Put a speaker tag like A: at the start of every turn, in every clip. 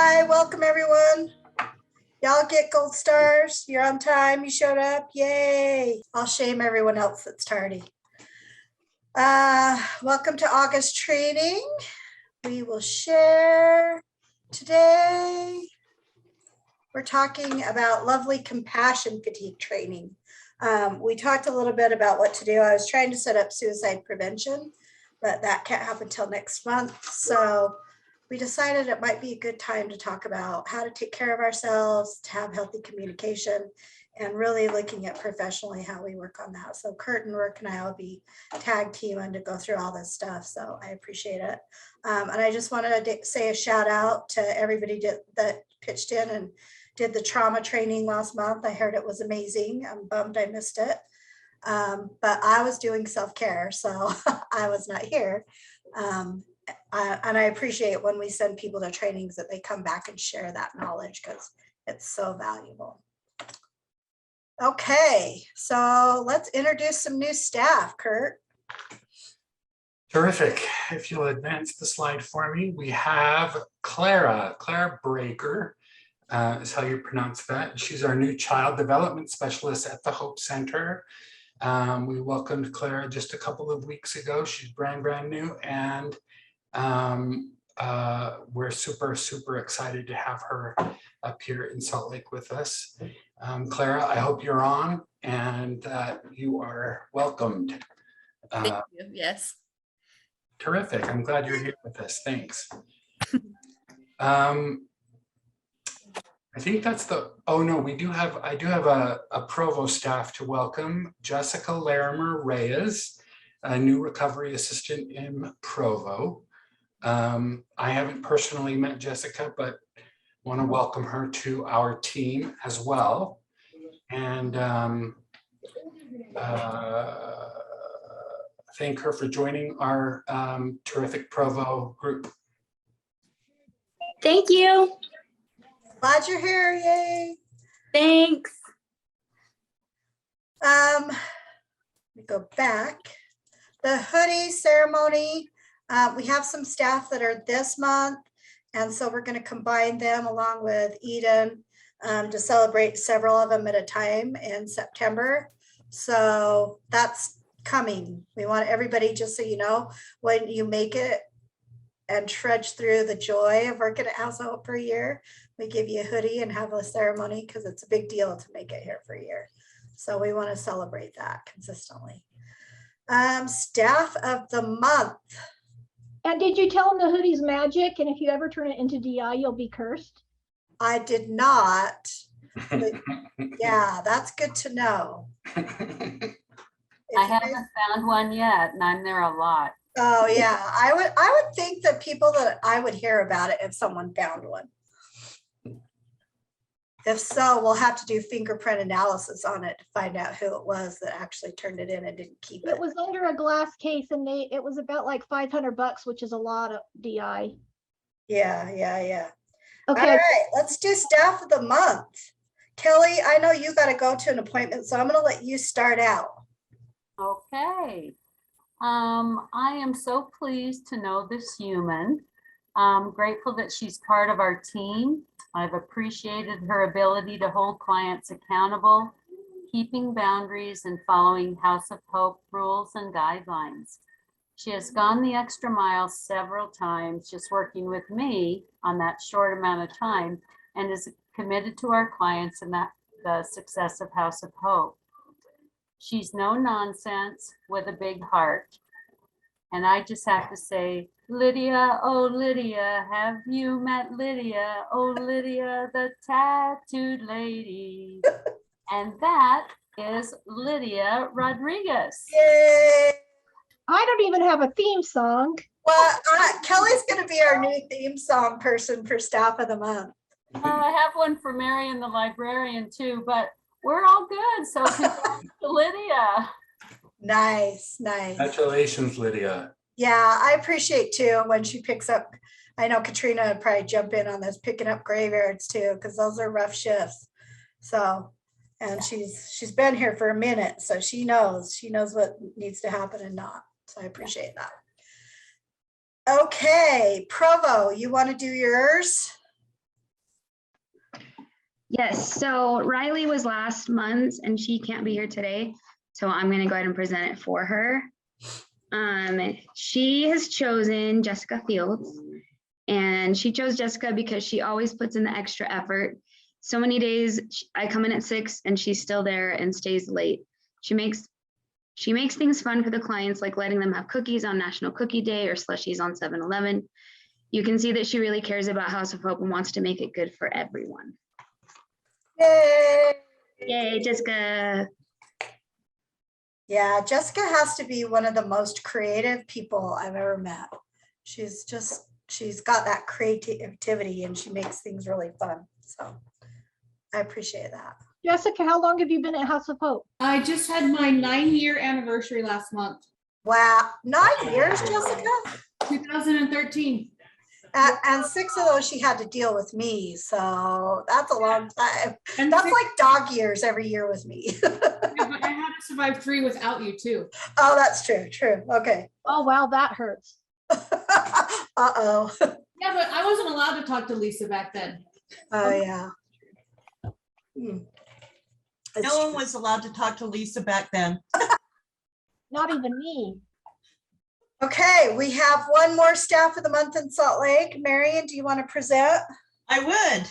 A: Hi, welcome everyone. Y'all get gold stars. You're on time. You showed up. Yay. I'll shame everyone else that's tardy. Welcome to August training. We will share today. We're talking about lovely compassion fatigue training. We talked a little bit about what to do. I was trying to set up suicide prevention, but that can't happen till next month. So we decided it might be a good time to talk about how to take care of ourselves, to have healthy communication, and really looking at professionally how we work on that. So Kirt and Rick and I will be tag teaming to go through all this stuff. So I appreciate it. And I just wanted to say a shout out to everybody that pitched in and did the trauma training last month. I heard it was amazing. I'm bummed I missed it. But I was doing self-care, so I was not here. And I appreciate when we send people to trainings that they come back and share that knowledge because it's so valuable. Okay, so let's introduce some new staff, Kirt.
B: Terrific. If you'll advance the slide for me, we have Clara Breaker, is how you pronounce that. She's our new child development specialist at the Hope Center. We welcomed Clara just a couple of weeks ago. She's brand new, and we're super excited to have her up here in Salt Lake with us. Clara, I hope you're on and that you are welcomed.
C: Thank you. Yes.
B: Terrific. I'm glad you're here with us. Thanks. I think that's the, oh no, I do have a Provo staff to welcome. Jessica Larimer Reyes, a new recovery assistant in Provo. I haven't personally met Jessica, but want to welcome her to our team as well. And thank her for joining our terrific Provo group.
D: Thank you.
A: Glad you're here. Yay.
D: Thanks.
A: Let me go back. The hoodie ceremony. We have some staff that are this month, and so we're going to combine them along with Eden to celebrate several of them at a time in September. So that's coming. We want everybody, just so you know, when you make it and trudge through the joy of working at House of Hope for a year, we give you a hoodie and have a ceremony because it's a big deal to make it here for a year. So we want to celebrate that consistently. Staff of the month.
E: And did you tell them the hoodie's magic? And if you ever turn it into DI, you'll be cursed?
A: I did not. But yeah, that's good to know.
F: I haven't found one yet, and I'm there a lot.
A: Oh yeah, I would think that people that I would hear about it if someone found one. If so, we'll have to do fingerprint analysis on it to find out who it was that actually turned it in and didn't keep it.
E: It was under a glass case, and it was about like $500, which is a lot of DI.
A: Yeah.
E: Okay.
A: All right, let's do staff of the month. Kelly, I know you got to go to an appointment, so I'm going to let you start out.
F: Okay. I am so pleased to know this human. I'm grateful that she's part of our team. I've appreciated her ability to hold clients accountable, keeping boundaries and following House of Hope rules and guidelines. She has gone the extra mile several times just working with me on that short amount of time and is committed to our clients and the success of House of Hope. She's no nonsense with a big heart. And I just have to say, Lydia, oh Lydia, have you met Lydia? Oh Lydia, the tattooed lady. And that is Lydia Rodriguez.
A: Yay!
E: I don't even have a theme song.
A: Well, Kelly's going to be our new theme song person for staff of the month.
F: I have one for Marion the librarian too, but we're all good. So congrats to Lydia.
A: Nice.
B: Congratulations, Lydia.
A: Yeah, I appreciate too when she picks up. I know Katrina would probably jump in on this, picking up graveyards too, because those are rough shifts. So, and she's been here for a minute, so she knows what needs to happen and not. So I appreciate that. Okay, Provo, you want to do yours?
D: Yes, so Riley was last month and she can't be here today. So I'm gonna go ahead and present it for her. She has chosen Jessica Fields. And she chose Jessica because she always puts in the extra effort. So many days I come in at 6 and she's still there and stays late. She makes things fun for the clients, like letting them have cookies on National Cookie Day or slushies on 7-Eleven. You can see that she really cares about House of Hope and wants to make it good for everyone.
A: Yay.
D: Yay, Jessica.
A: Yeah, Jessica has to be one of the most creative people I've ever met. She's got that creativity and she makes things really fun. So I appreciate that.
E: Jessica, how long have you been at House of Hope?
G: I just had my 9-year anniversary last month,
A: Wow, 9 years, Jessica?
G: 2013.
A: And 6 of those she had to deal with me. So that's a long time.
G: And
A: That's
G: 6
A: like dog years every year with me.
G: but I had to survive 3 without you too.
A: Oh, that's true. True. Okay.
E: Oh, wow, that hurts.
A: Uh-oh.
G: Yeah, but I wasn't allowed to talk to Lisa back then.
A: Oh, yeah. It's
H: No one
A: true.
H: was allowed to talk to Lisa back then.
E: Not even me.
A: Okay, we have one more staff of the month in Salt Lake. Marion, do you want to present?
H: I would.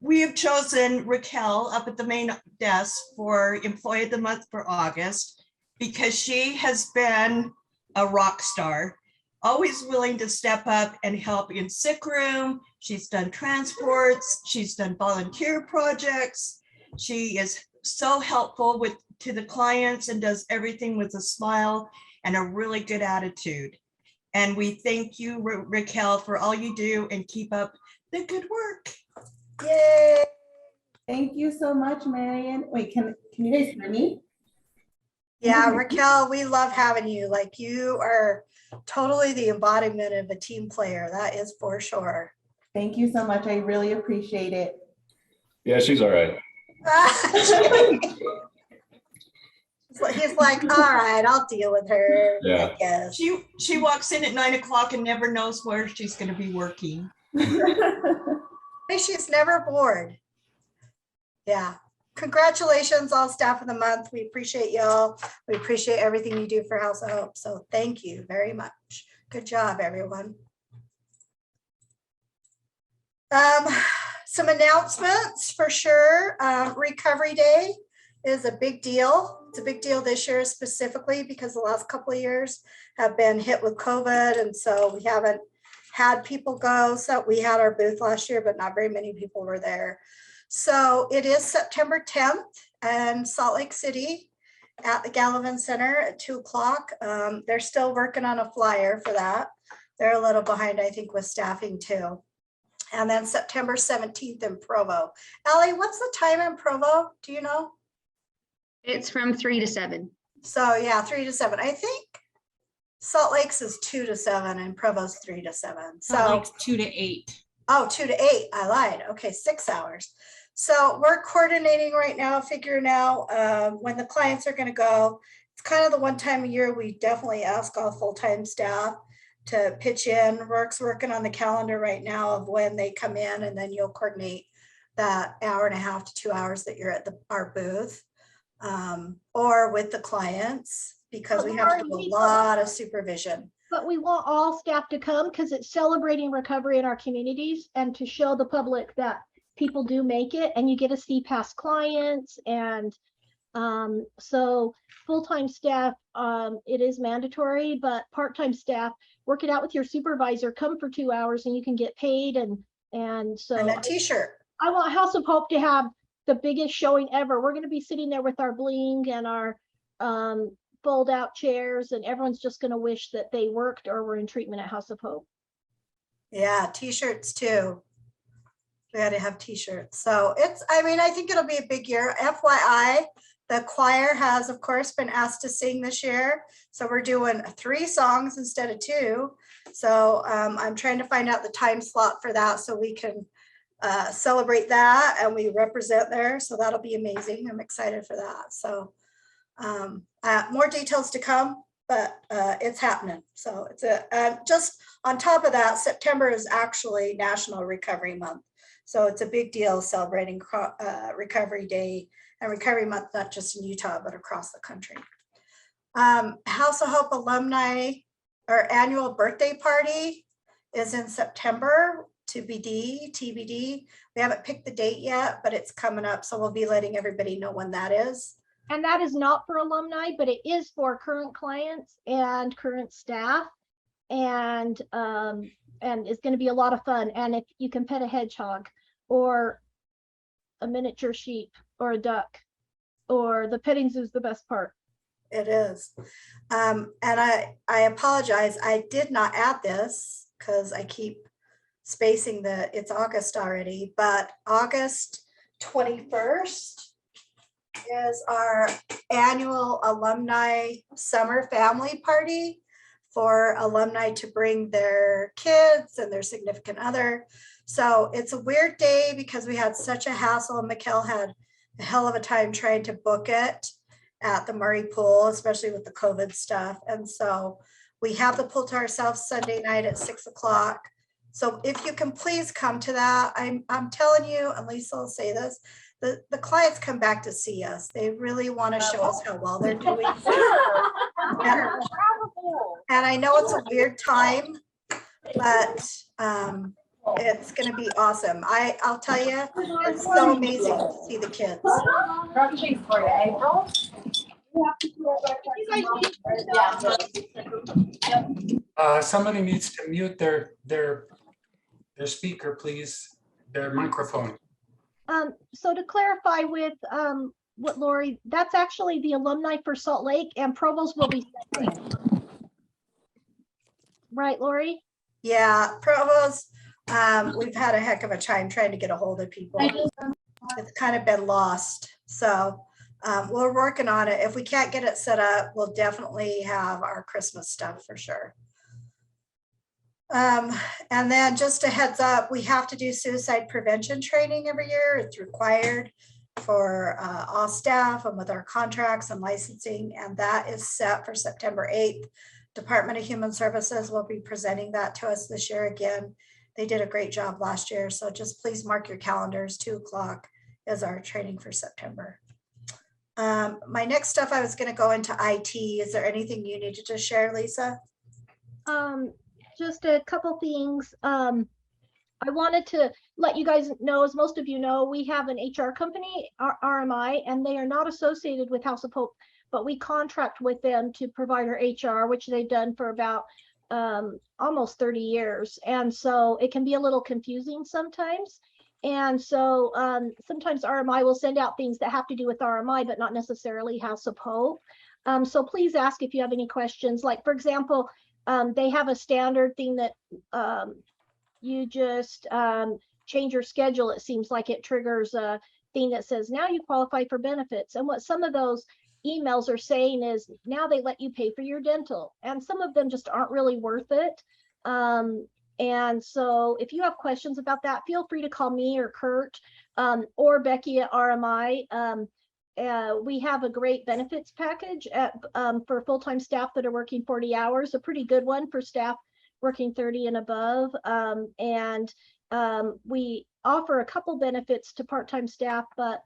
H: We have chosen Raquel up at the main desk for Employee of the Month for August because she has been a rock star, always willing to step up and help in sick room. She's done transports. She's done volunteer projects. She is so helpful to the clients and does everything with a smile and a really good attitude. And we thank you, Raquel, for all you do and keep up the good work.
A: Yay.
I: Thank you so much, Marion. Wait, can you guys hear me?
A: Yeah, Raquel, we love having you. Like, you are totally the embodiment of a team player. That is for sure.
I: Thank you so much. I really appreciate it.
J: Yeah, she's all right.
A: He's like, all right, I'll deal with her.
J: Yeah.
A: I guess.
H: She walks in at 9 o'clock and never knows where she's going to be working.
A: She's never bored. Yeah. Congratulations, all staff of the month. We appreciate y'all. We appreciate everything you do for House of Hope. So thank you very much. Good job, everyone. Some announcements for sure. Recovery Day is a big deal. It's a big deal this year specifically because the last couple of years have been hit with COVID. And so we haven't had people go. So we had our booth last year, but not very many people were there. So it is September 10th in Salt Lake City at the Gallivan Center at 2 o'clock. They're still working on a flyer for that. They're a little behind, I think, with staffing too. And then September 17th in Provo. Allie, what's the time in Provo? Do you know?
D: It's from 3 to 7.
A: So yeah, 3 to 7. I think Salt Lake's is 2 to 7 and Provo's 3 to 7. So
G: Like 2 to 8.
A: Oh, 2 to 8. I lied. Okay, 6 hours. So we're coordinating right now, figuring out when the clients are going to go. It's kind of the one time a year we definitely ask all full-time staff to pitch in. Rourke's working on the calendar right now of when they come in, and then you'll coordinate that hour and a half to 2 hours that you're at our booth or with the clients, because we have to do a lot of supervision.
E: But we want all staff to come because it's celebrating recovery in our communities and to show the public that people do make it, and you get to see past clients. And so full-time staff, it is mandatory, but part-time staff, work it out with your supervisor, come for 2 hours and you can get paid. And so
A: And a t-shirt.
E: I want House of Hope to have the biggest showing ever. We're going to be sitting there with our bling and our fold out chairs, and everyone's just going to wish that they worked or were in treatment at House of Hope.
A: Yeah, t-shirts too. We had to have t-shirts. So I think it'll be a big year. FYI, the choir has, of course, been asked to sing this year. So we're doing 3 songs instead of 2. So I'm trying to find out the time slot for that so we can celebrate that and we represent there. So that'll be amazing. I'm excited for that. So more details to come, but it's happening. So it's just on top of that, September is actually National Recovery Month. So it's a big deal celebrating Recovery Day and Recovery Month, not just in Utah, but across the country. House of Hope alumni, our annual birthday party is in September, TBD. We haven't picked the date yet, but it's coming up. So we'll be letting everybody know when that is.
E: And that is not for alumni, but it is for current clients and current staff. And it's going to be a lot of fun. And if you can pet a hedgehog or a miniature sheep or a duck, or the petting zoo is the best part.
A: It is. And I apologize. I did not add this because I keep spacing it's August already, but August 21st is our annual alumni summer family party for alumni to bring their kids and their significant other. So it's a weird day because we had such a hassle, and Mikkel had a hell of a time trying to book it at the Murray pool, especially with the COVID stuff. And so we have the pool to ourselves Sunday night at 6 o'clock. So if you can please come to that, I'm telling you, and Lisa will say this, the clients come back to see us. They really want to show us how well they're doing. And I know it's a weird time, but it's going to be awesome. I'll tell you, it's so amazing to see the kids.
B: Somebody needs to mute their speaker, please, their microphone.
E: So to clarify with what Lori, that's actually the alumni for Salt Lake, and Provo's will be separate. Right, Lori?
A: Yeah, Provo's, we've had a heck of a time trying to get a hold of people. It's kind of been lost. So we're working on it. If we can't get it set up, we'll definitely have our Christmas stuff for sure. And then just a heads up, we have to do suicide prevention training every year. It's required for all staff and with our contracts and licensing, and that is set for September 8th. Department of Human Services will be presenting that to us this year again. They did a great job last year, so just please mark your calendars. 2 o'clock is our training for September. My next stuff, I was going to go into IT. Is there anything you needed to share, Lisa?
E: Just a couple things. I wanted to let you guys know, as most of you know, we have an HR company, RMI, and they are not associated with House of Hope, but we contract with them to provide our HR, which they've done for about almost 30 years. And so it can be a little confusing sometimes. And so sometimes RMI will send out things that have to do with RMI, but not necessarily House of Hope. So please ask if you have any questions. Like, for example, they have a standard thing that you just change your schedule. It seems like it triggers a thing that says, now you qualify for benefits. And what some of those emails are saying is, now they let you pay for your dental. And some of them just aren't really worth it. And so if you have questions about that, feel free to call me or Kirt or Becky at RMI. We have a great benefits package for full-time staff that are working 40 hours, a pretty good one for staff working 30 and above. We offer a couple benefits to part-time staff, but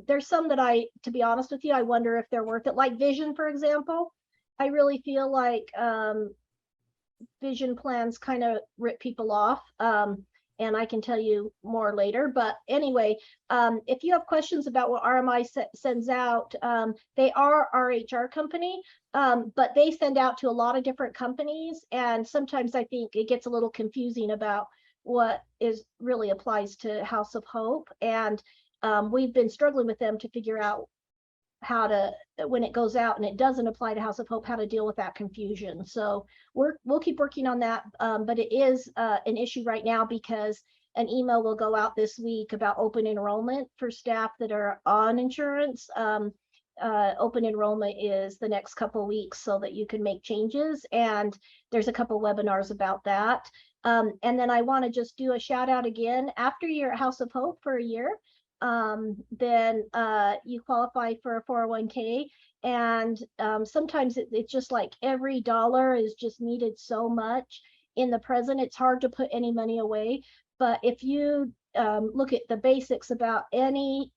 E: there's some that to be honest with you, I wonder if they're worth it. Like vision, for example. I really feel like vision plans kind of rip people off. And I can tell you more later. But anyway, if you have questions about what RMI sends out, they are our HR company, but they send out to a lot of different companies. And sometimes I think it gets a little confusing about what really applies to House of Hope. And we've been struggling with them to figure out how to, when it goes out and it doesn't apply to House of Hope, how to deal with that confusion. So we'll keep working on that, but it is an issue right now because an email will go out this week about open enrollment for staff that are on insurance. Open enrollment is the next couple of weeks so that you can make changes, and there's a couple webinars about that. And then I want to just do a shout out again. After you're at House of Hope for a year, then you qualify for a 401k, and sometimes it's just like every dollar is just needed so much in the present. It's hard to put any money away, but if you look at the basics about any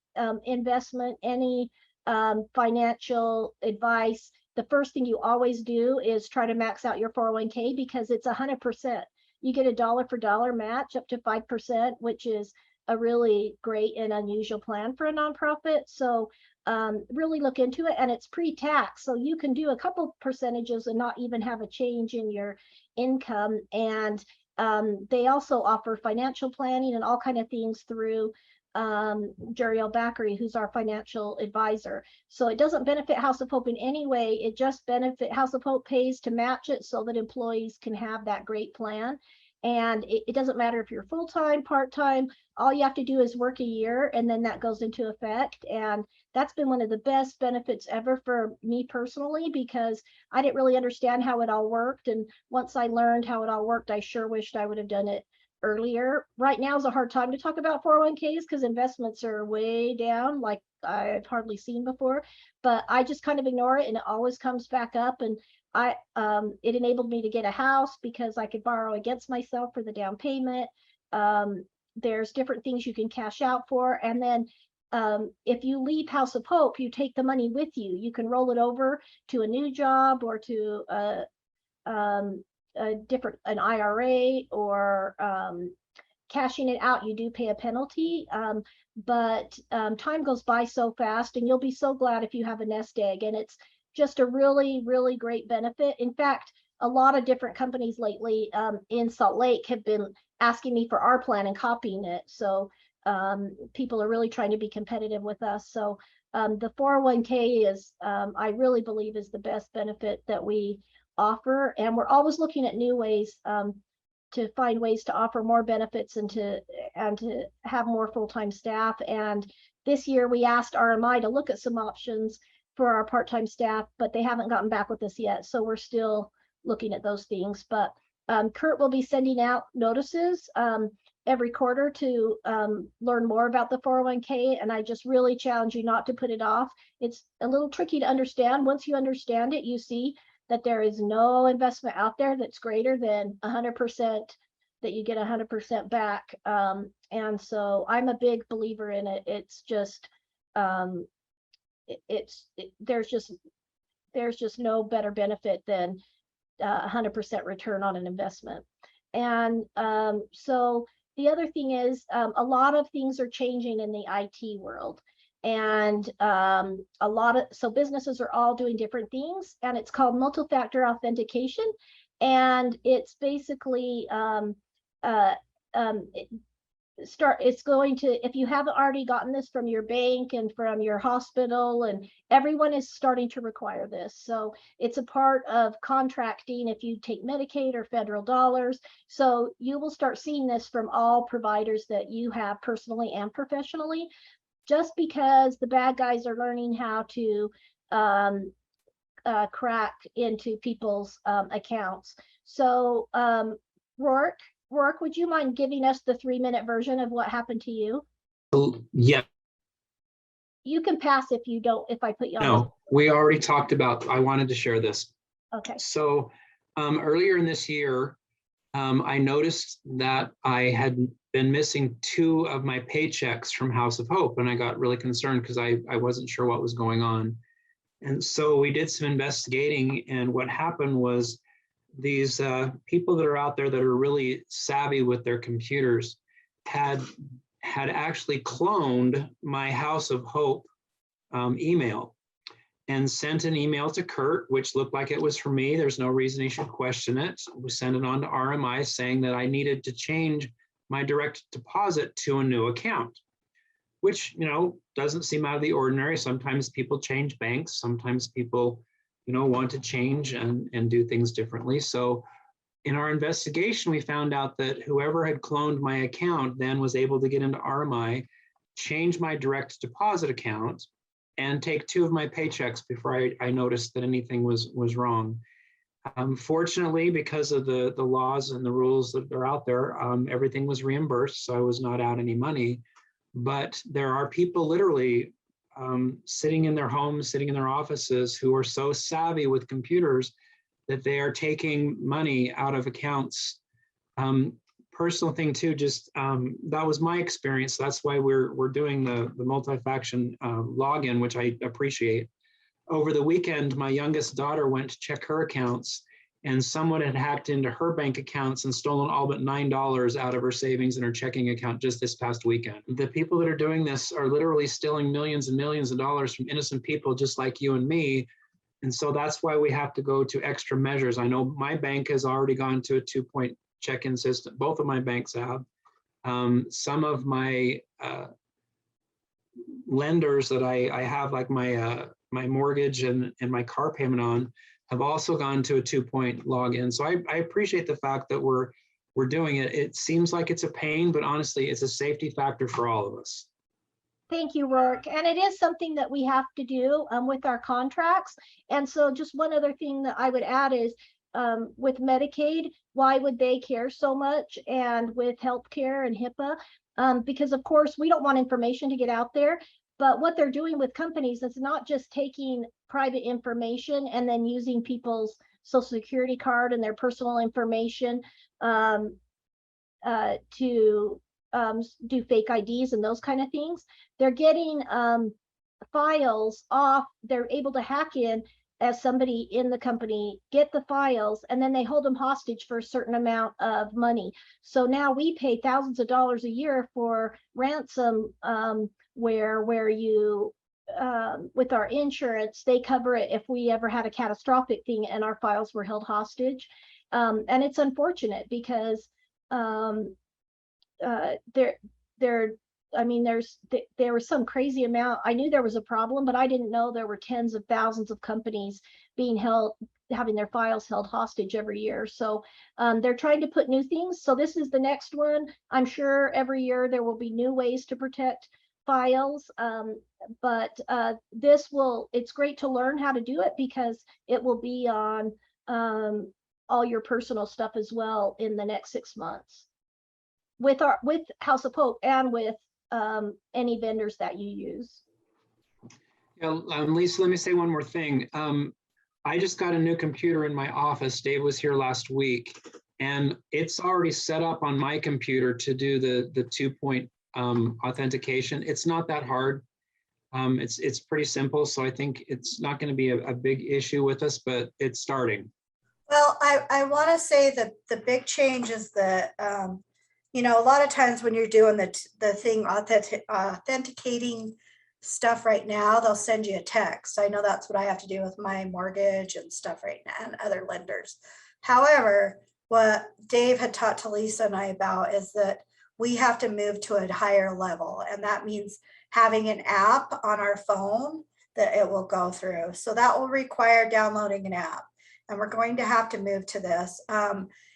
E: investment, any financial advice, the first thing you always do is try to max out your 401k because it's 100%. You get a dollar for dollar match up to 5%, which is a really great and unusual plan for a nonprofit. So really look into it, and it's pre-tax. So you can do a couple percentages and not even have a change in your income. And they also offer financial planning and all kind of things through Jeriel Bakary, who's our financial advisor. So it doesn't benefit House of Hope in any way. It just benefit House of Hope pays to match it so that employees can have that great plan. And it doesn't matter if you're full-time, part-time, all you have to do is work a year and then that goes into effect. And that's been one of the best benefits ever for me personally, because I didn't really understand how it all worked. And once I learned how it all worked, I sure wished I would have done it earlier. Right now is a hard time to talk about 401ks because investments are way down, like I've hardly seen before, but I just kind of ignore it and it always comes back up. And it enabled me to get a house because I could borrow against myself for the down payment. There's different things you can cash out for. And then if you leave House of Hope, you take the money with you. You can roll it over to a new job or to an IRA, or cashing it out, you do pay a penalty. But time goes by so fast, and you'll be so glad if you have a nest egg. And it's just a really, really great benefit. In fact, a lot of different companies lately in Salt Lake have been asking me for our plan and copying it. So people are really trying to be competitive with us. So the 401k is, I really believe, is the best benefit that we offer. And we're always looking at new ways to find ways to offer more benefits and to have more full-time staff. And this year we asked RMI to look at some options for our part-time staff, but they haven't gotten back with us yet. So we're still looking at those things. But Kirt will be sending out notices every quarter to learn more about the 401k. And I just really challenge you not to put it off. It's a little tricky to understand. Once you understand it, you see that there is no investment out there that's greater than 100%, that you get 100% back. And so I'm a big believer in it. It's just, there's just no better benefit than 100% return on an investment. And so the other thing is, a lot of things are changing in the IT world. And so businesses are all doing different things, and it's called multi-factor authentication. And it's basically it's going to, if you haven't already gotten this from your bank and from your hospital, and everyone is starting to require this. So it's a part of contracting if you take Medicaid or federal dollars. So you will start seeing this from all providers that you have personally and professionally, just because the bad guys are learning how to crack into people's accounts. So Rourke, would you mind giving us the 3-minute version of what happened to you?
K: Yeah.
E: You can pass if you don't, if I put you on.
K: No, we already talked about, I wanted to share this.
E: Okay.
K: So earlier in this year, I noticed that I had been missing 2 of my paychecks from House of Hope, and I got really concerned because I wasn't sure what was going on. And so we did some investigating, and what happened was these people that are out there that are really savvy with their computers had actually cloned my House of Hope email and sent an email to Kirt, which looked like it was for me. There's no reason he should question it. We sent it on to RMI saying that I needed to change my direct deposit to a new account, which, doesn't seem out of the ordinary. Sometimes people change banks. Sometimes people, want to change and do things differently. So in our investigation, we found out that whoever had cloned my account then was able to get into RMI, change my direct deposit account, and take 2 of my paychecks before I noticed that anything was wrong. Fortunately, because of the laws and the rules that are out there, everything was reimbursed, so I was not out any money. But there are people literally sitting in their homes, sitting in their offices, who are so savvy with computers that they are taking money out of accounts personal thing too, just that was my experience. That's why we're doing the multi-faction login, which I appreciate. Over the weekend, my youngest daughter went to check her accounts, and someone had hacked into her bank accounts and stolen all but $9 out of her savings and her checking account just this past weekend. The people that are doing this are literally stealing millions and millions of dollars from innocent people just like you and me. And so that's why we have to go to extra measures. I know my bank has already gone to a 2-point check-in system. Both of my banks have. Some of my lenders that I have, like my mortgage and my car payment on, have also gone to a 2-point login. So I appreciate the fact that we're doing it. It seems like it's a pain, but honestly, it's a safety factor for all of us.
E: Thank you, Rourke. And it is something that we have to do with our contracts. And so just one other thing that I would add is with Medicaid, why would they care so much? And with healthcare and HIPAA, because of course we don't want information to get out there, but what they're doing with companies is not just taking private information and then using people's social security card and their personal information to do fake IDs and those kind of things. They're getting files off. They're able to hack in as somebody in the company, get the files, and then they hold them hostage for a certain amount of money. So now we pay thousands of dollars a year for ransom, where you with our insurance, they cover it if we ever had a catastrophic thing and our files were held hostage. And it's unfortunate because there was some crazy amount. I knew there was a problem, but I didn't know there were tens of thousands of companies having their files held hostage every year. So they're trying to put new things. So this is the next one. I'm sure every year there will be new ways to protect files. But it's great to learn how to do it because it will be on all your personal stuff as well in the next 6 months with House of Hope and with any vendors that you use.
K: Yeah, Lisa, let me say one more thing. I just got a new computer in my office. Dave was here last week, and it's already set up on my computer to do the 2-point authentication. It's not that hard. It's pretty simple, so I think it's not going to be a big issue with us, but it's starting.
A: Well, I want to say that the big change is that a lot of times when you're doing the thing authenticating stuff right now, they'll send you a text. I know that's what I have to do with my mortgage and stuff right now and other lenders. However, what Dave had talked to Lisa and I about is that we have to move to a higher level. And that means having an app on our phone that it will go through. So that will require downloading an app. And we're going to have to move to this.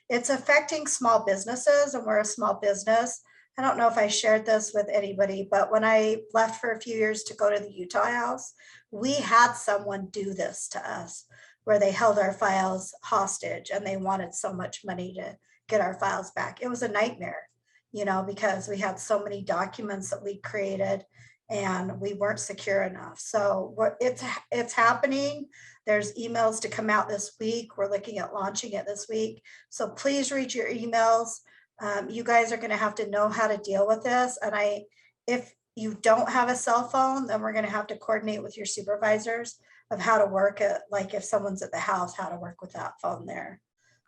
A: It's affecting small businesses, and we're a small business. I don't know if I shared this with anybody, but when I left for a few years to go to the Utah house, we had someone do this to us where they held our files hostage and they wanted so much money to get our files back. It was a nightmare, because we had so many documents that we created and we weren't secure enough. So it's happening. There's emails to come out this week. We're looking at launching it this week. So please read your emails. You guys are going to have to know how to deal with this. And if you don't have a cell phone, then we're going to have to coordinate with your supervisors of how to work it. Like if someone's at the house, how to work with that phone there.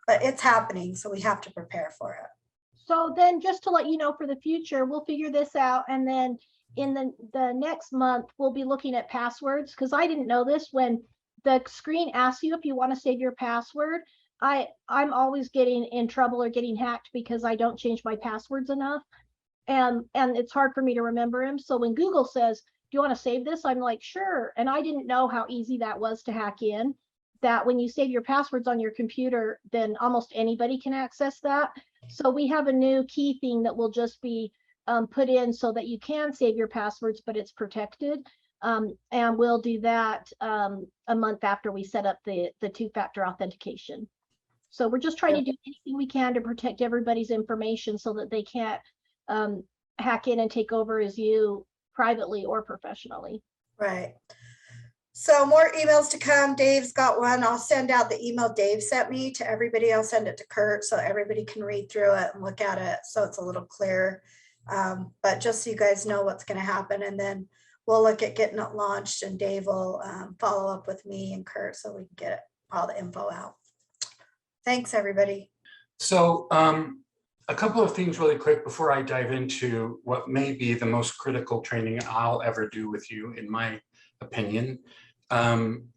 A: But it's happening, so we have to prepare for it.
E: So then just to let you know for the future, we'll figure this out. And then in the next month, we'll be looking at passwords, because I didn't know this. When the screen asks you if you want to save your password, I'm always getting in trouble or getting hacked because I don't change my passwords enough. And it's hard for me to remember them. So when Google says, do you want to save this? I'm like, sure. And I didn't know how easy that was to hack in, that when you save your passwords on your computer, then almost anybody can access that. So we have a new key thing that will just be put in so that you can save your passwords, but it's protected. And we'll do that a month after we set up the 2-factor authentication. So we're just trying to do anything we can to protect everybody's information so that they can't hack in and take over as you privately or professionally.
A: Right. So more emails to come. Dave's got one. I'll send out the email Dave sent me to everybody. I'll send it to Kirt so everybody can read through it and look at it so it's a little clearer. But just so you guys know what's going to happen, and then we'll look at getting it launched, and Dave will follow up with me and Kirt so we can get all the info out. Thanks, everybody.
B: So a couple of things really quick before I dive into what may be the most critical training I'll ever do with you, in my opinion. Regarding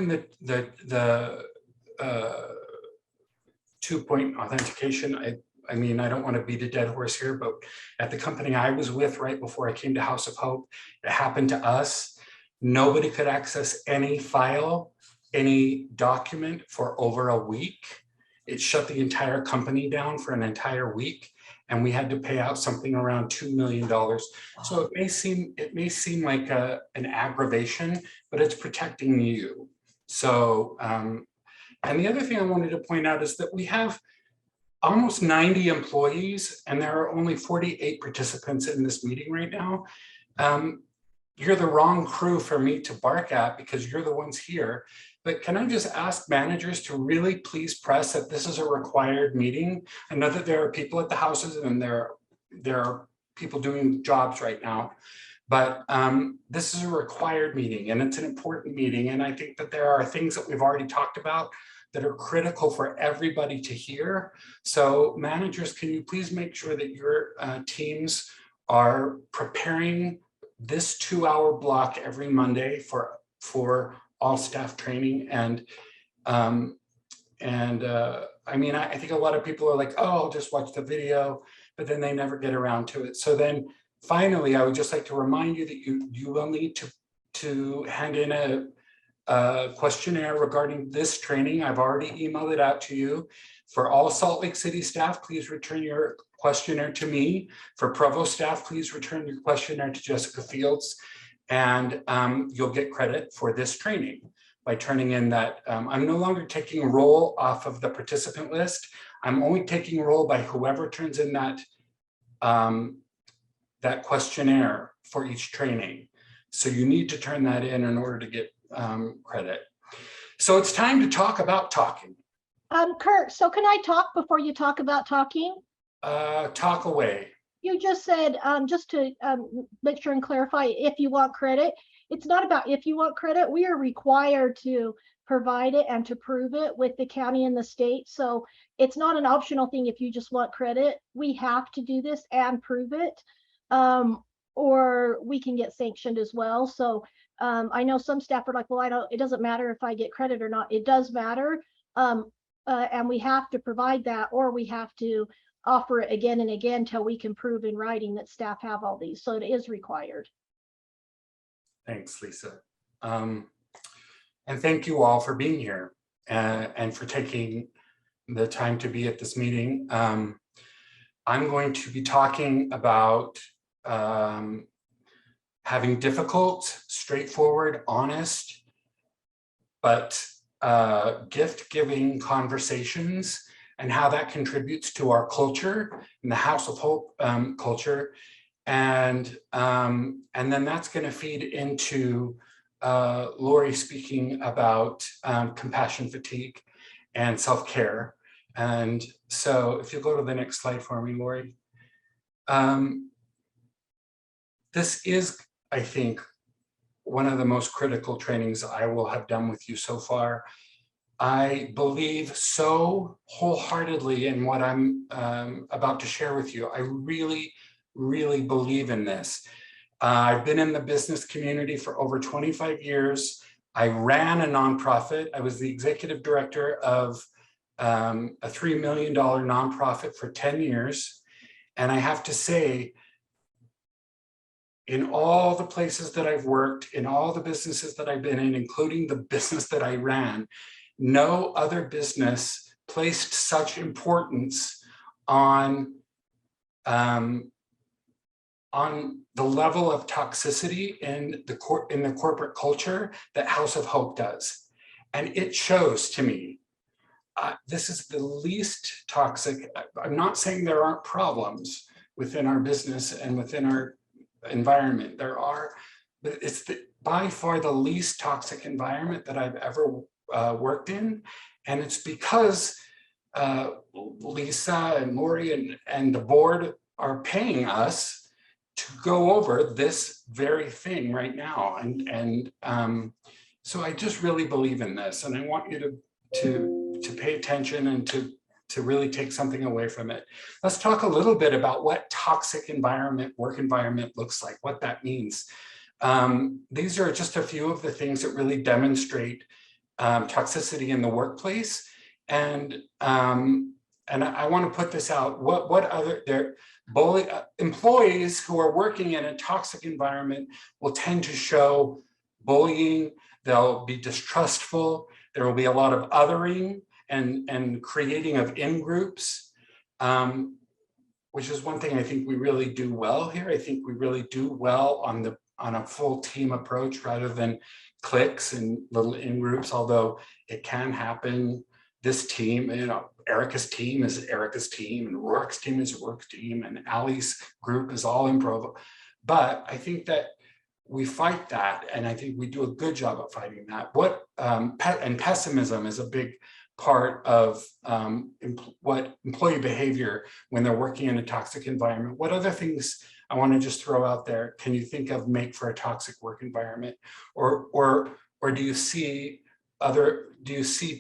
B: the 2-point authentication, I mean, I don't want to beat a dead horse here, but at the company I was with right before I came to House of Hope, it happened to us. Nobody could access any file, any document for over a week. It shut the entire company down for an entire week, and we had to pay out something around $2 million. So it may seem like an aggravation, but it's protecting you. So, and the other thing I wanted to point out is that we have almost 90 employees, and there are only 48 participants in this meeting right now. You're the wrong crew for me to bark at because you're the ones here. But can I just ask managers to really please press that this is a required meeting? I know that there are people at the houses and there are people doing jobs right now, but this is a required meeting and it's an important meeting. And I think that there are things that we've already talked about that are critical for everybody to hear. So managers, can you please make sure that your teams are preparing this 2-hour block every Monday for all staff training. And I mean, I think a lot of people are like, oh, I'll just watch the video, but then they never get around to it. So then finally, I would just like to remind you that you will need to hand in a questionnaire regarding this training. I've already emailed it out to you. For all Salt Lake City staff, please return your questionnaire to me. For Provo staff, please return your questionnaire to Jessica Fields. And you'll get credit for this training by turning in that. I'm no longer taking roll off of the participant list. I'm only taking roll by whoever turns in that, that questionnaire for each training. So you need to turn that in order to get credit. So it's time to talk about talking.
E: Kirt, so can I talk before you talk about talking?
B: Talk away.
E: You just said, just to make sure and clarify, if you want credit, it's not about if you want credit. We are required to provide it and to prove it with the county and the state. So it's not an optional thing if you just want credit. We have to do this and prove it, or we can get sanctioned as well. So I know some staff are like, well, it doesn't matter if I get credit or not. It does matter. And we have to provide that, or we have to offer it again and again till we can prove in writing that staff have all these. So it is required.
B: Thanks, Lisa. And thank you all for being here and for taking the time to be at this meeting. I'm going to be talking about having difficult, straightforward, honest, but gift-giving conversations and how that contributes to our culture and the House of Hope culture. And then that's going to feed into Lori speaking about compassion fatigue and self-care. And so if you go to the next slide for me, Lori. This is, I think, one of the most critical trainings I will have done with you so far. I believe so wholeheartedly in what I'm about to share with you. I really, really believe in this. I've been in the business community for over 25 years. I ran a nonprofit. I was the executive director of a $3 million nonprofit for 10 years. And I have to say, in all the places that I've worked, in all the businesses that I've been in, including the business that I ran, no other business placed such importance on the level of toxicity in the corporate culture that House of Hope does. And it shows to me, this is the least toxic. I'm not saying there aren't problems within our business and within our environment. There are, but by far the least toxic environment that I've ever worked in. And it's because Lisa and Lori and the board are paying us to go over this very thing right now. And so I just really believe in this, and I want you to pay attention and to really take something away from it. Let's talk a little bit about what toxic work environment looks like, what that means. These are just a few of the things that really demonstrate toxicity in the workplace. And I want to put this out. What other employees who are working in a toxic environment will tend to show bullying. They'll be distrustful. There will be a lot of othering and creating of in-groups, which is one thing I think we really do well here. I think we really do well on a full team approach rather than cliques and little in-groups, although it can happen. This team, Erica's team is Erica's team, and Rourke's team is Rourke's team, and Allie's group is all in Provo. But I think that we fight that, and I think we do a good job of fighting that. And pessimism is a big part of what employee behavior when they're working in a toxic environment. What other things I want to just throw out there can you think of make for a toxic work environment? Or do you see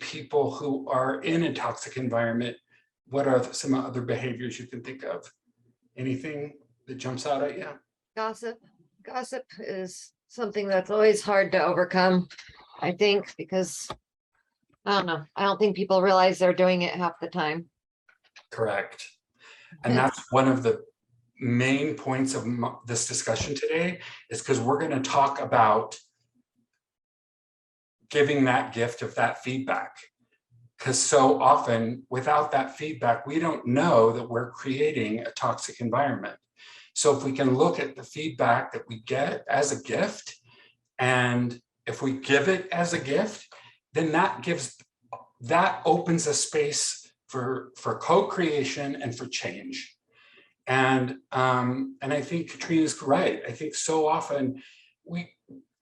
B: people who are in a toxic environment? What are some other behaviors you can think of? Anything that jumps out at you?
L: Gossip. Gossip is something that's always hard to overcome, I think, because I don't know. I don't think people realize they're doing it half the time.
B: Correct. And that's one of the main points of this discussion today, is because we're going to talk about giving that gift of that feedback. Because so often without that feedback, we don't know that we're creating a toxic environment. So if we can look at the feedback that we get as a gift, and if we give it as a gift, then that opens a space for co-creation and for change. And I think Katrina's right. I think so often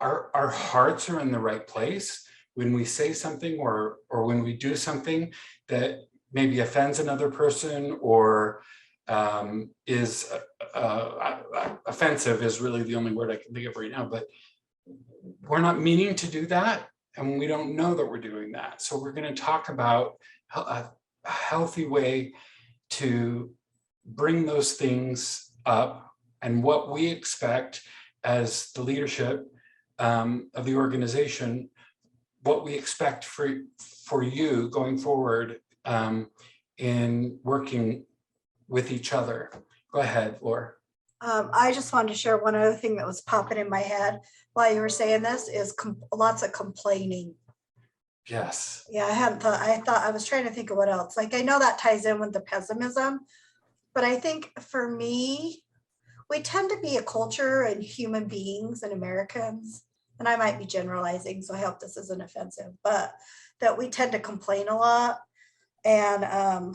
B: our hearts are in the right place when we say something or when we do something that maybe offends another person or is offensive is really the only word I can think of right now, but we're not meaning to do that, and we don't know that we're doing that. So we're going to talk about a healthy way to bring those things up and what we expect as the leadership of the organization, what we expect for you going forward in working with each other. Go ahead, Laura.
A: I just wanted to share one other thing that was popping in my head while you were saying this is lots of complaining.
B: Yes.
A: Yeah, I was trying to think of what else. Like, I know that ties in with the pessimism, but I think for me, we tend to be a culture and human beings and Americans, and I might be generalizing, so I hope this isn't offensive, but that we tend to complain a lot. And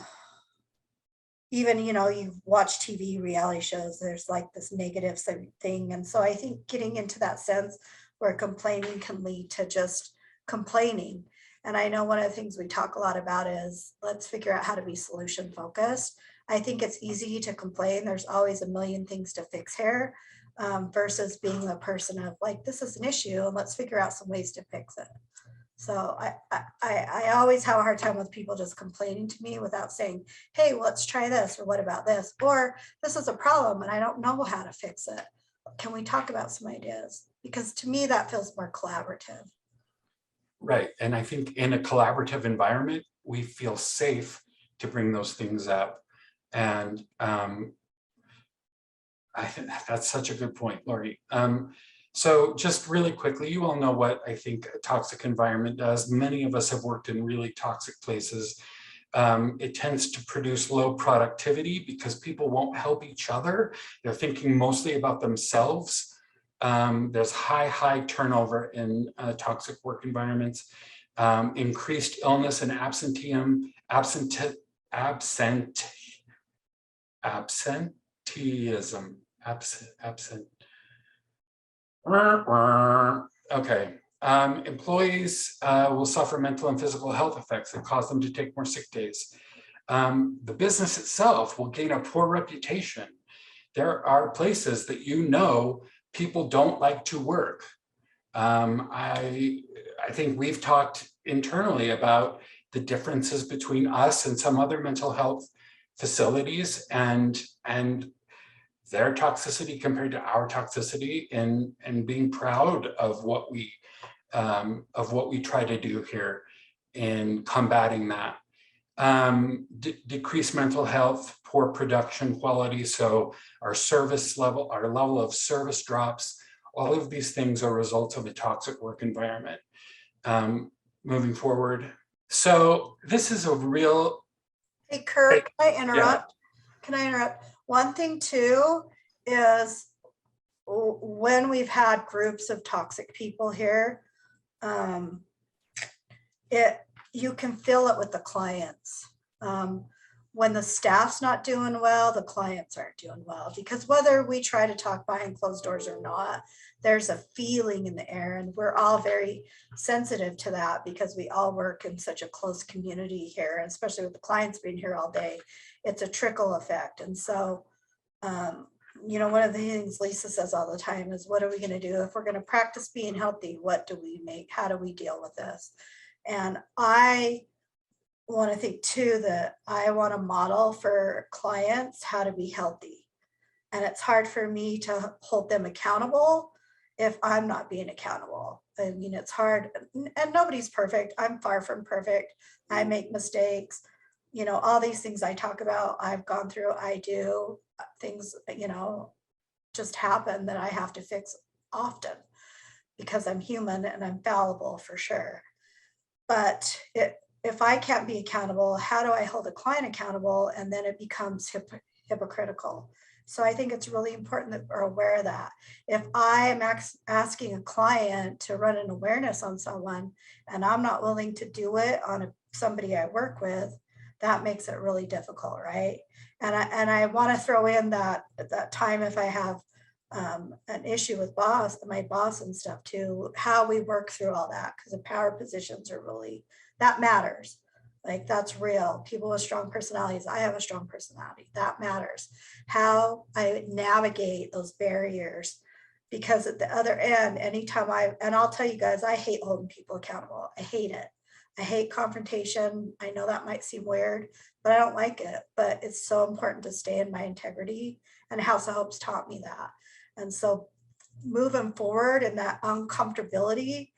A: even, you watch TV reality shows, there's like this negative thing. And so I think getting into that sense where complaining can lead to just complaining. And I know one of the things we talk a lot about is let's figure out how to be solution focused. I think it's easy to complain. There's always a million things to fix here versus being the person of like, this is an issue and let's figure out some ways to fix it. So I always have a hard time with people just complaining to me without saying, hey, let's try this, or what about this? Or this is a problem and I don't know how to fix it. Can we talk about some ideas? Because to me, that feels more collaborative.
B: Right. And I think in a collaborative environment, we feel safe to bring those things up. And I think that's such a good point, Lori. So just really quickly, you all know what I think a toxic environment does. Many of us have worked in really toxic places. It tends to produce low productivity because people won't help each other. They're thinking mostly about themselves. There's high turnover in toxic work environments, increased illness and absenteeism. Okay. Employees will suffer mental and physical health effects that cause them to take more sick days. The business itself will gain a poor reputation. There are places that people don't like to work. I think we've talked internally about the differences between us and some other mental health facilities and their toxicity compared to our toxicity, and being proud of what we try to do here in combating that. Decreased mental health, poor production quality. So our level of service drops. All of these things are results of a toxic work environment. Moving forward. So this is a real.
A: Hey, Kurt, can I interrupt? Can I interrupt? One thing too is when we've had groups of toxic people here, you can feel it with the clients. When the staff's not doing well, the clients aren't doing well, because whether we try to talk behind closed doors or not, there's a feeling in the air, and we're all very sensitive to that because we all work in such a close community here, and especially with the clients being here all day, it's a trickle effect. And so, one of the things Lisa says all the time is, what are we going to do if we're going to practice being healthy? What do we make? How do we deal with this? And I want to think too that I want to model for clients how to be healthy. And it's hard for me to hold them accountable if I'm not being accountable. I mean, it's hard, and nobody's perfect. I'm far from perfect. I make mistakes. All these things I talk about, I've gone through, I do things, just happen that I have to fix often because I'm human and I'm fallible for sure. But if I can't be accountable, how do I hold a client accountable? And then it becomes hypocritical. So I think it's really important that we're aware of that. If I am asking a client to run an awareness on someone and I'm not willing to do it on somebody I work with, that makes it really difficult, right? And I want to throw in that time if I have an issue with my boss and stuff too, how we work through all that, because the power positions are really, that matters. Like, that's real. People with strong personalities. I have a strong personality. That matters. How I navigate those barriers, because at the other end, anytime and I'll tell you guys, I hate holding people accountable. I hate it. I hate confrontation. I know that might seem weird, but I don't like it. But it's so important to stay in my integrity. And House of Hope's taught me that. And so moving forward in that uncomfortability,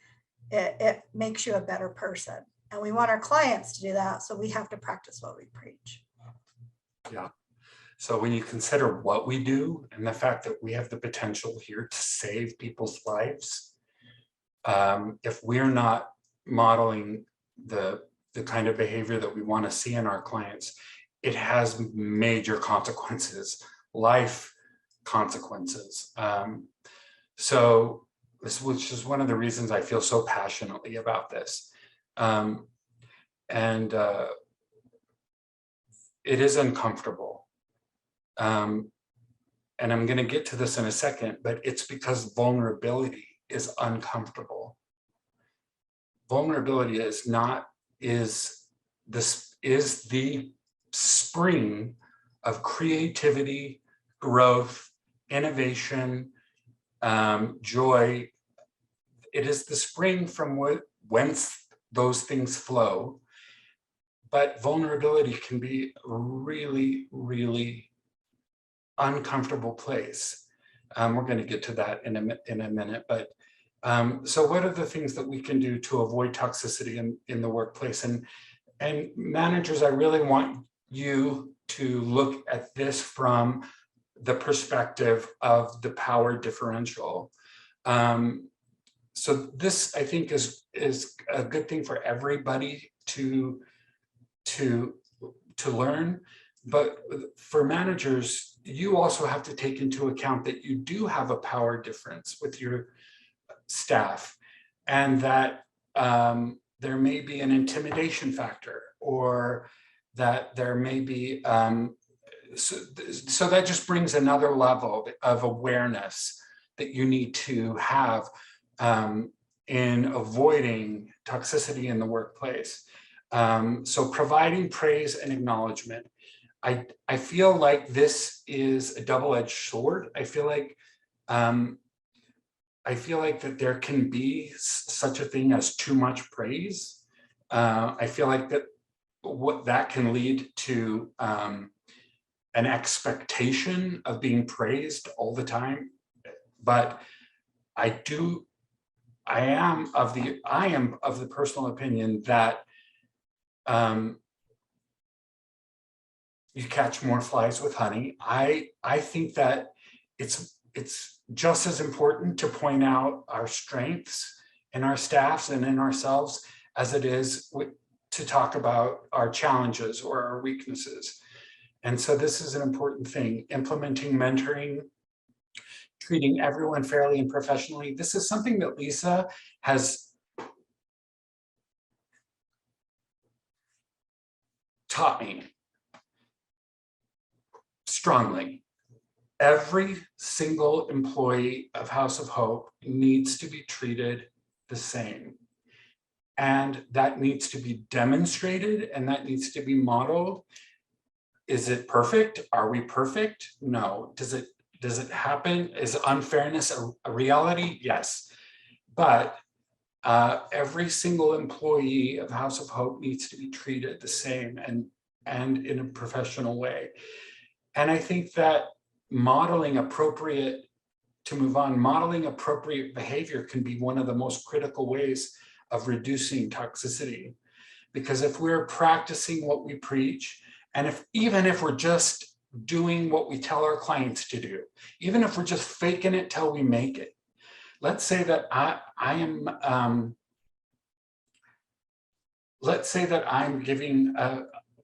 A: it makes you a better person. And we want our clients to do that. So we have to practice what we preach.
B: Yeah. So when you consider what we do and the fact that we have the potential here to save people's lives, if we're not modeling the kind of behavior that we want to see in our clients, it has major consequences, life consequences. So this, which is one of the reasons I feel so passionately about this. And it is uncomfortable. And I'm going to get to this in a second, but it's because vulnerability is uncomfortable. Vulnerability is the spring of creativity, growth, innovation, joy. It is the spring from whence those things flow. But vulnerability can be a really, really uncomfortable place. We're going to get to that in a minute. But so what are the things that we can do to avoid toxicity in the workplace? And managers, I really want you to look at this from the perspective of the power differential. So this, I think, is a good thing for everybody to learn. But for managers, you also have to take into account that you do have a power difference with your staff, and that there may be an intimidation factor, or that there may be, so that just brings another level of awareness that you need to have in avoiding toxicity in the workplace. So providing praise and acknowledgement. I feel like this is a double-edged sword. I feel like that there can be such a thing as too much praise. I feel like that what that can lead to an expectation of being praised all the time. But I am of the personal opinion that you catch more flies with honey. I think that it's just as important to point out our strengths in our staffs and in ourselves as it is to talk about our challenges or our weaknesses. And so this is an important thing. Implementing mentoring, treating everyone fairly and professionally. This is something that Lisa has taught me strongly. Every single employee of House of Hope needs to be treated the same. And that needs to be demonstrated and that needs to be modeled. Is it perfect? Are we perfect? No. Does it happen? Is unfairness a reality? Yes. But every single employee of House of Hope needs to be treated the same and in a professional way. And I think that modeling appropriate behavior can be one of the most critical ways of reducing toxicity. Because if we're practicing what we preach, and even if we're just doing what we tell our clients to do, even if we're just faking it till we make it, let's say that I'm giving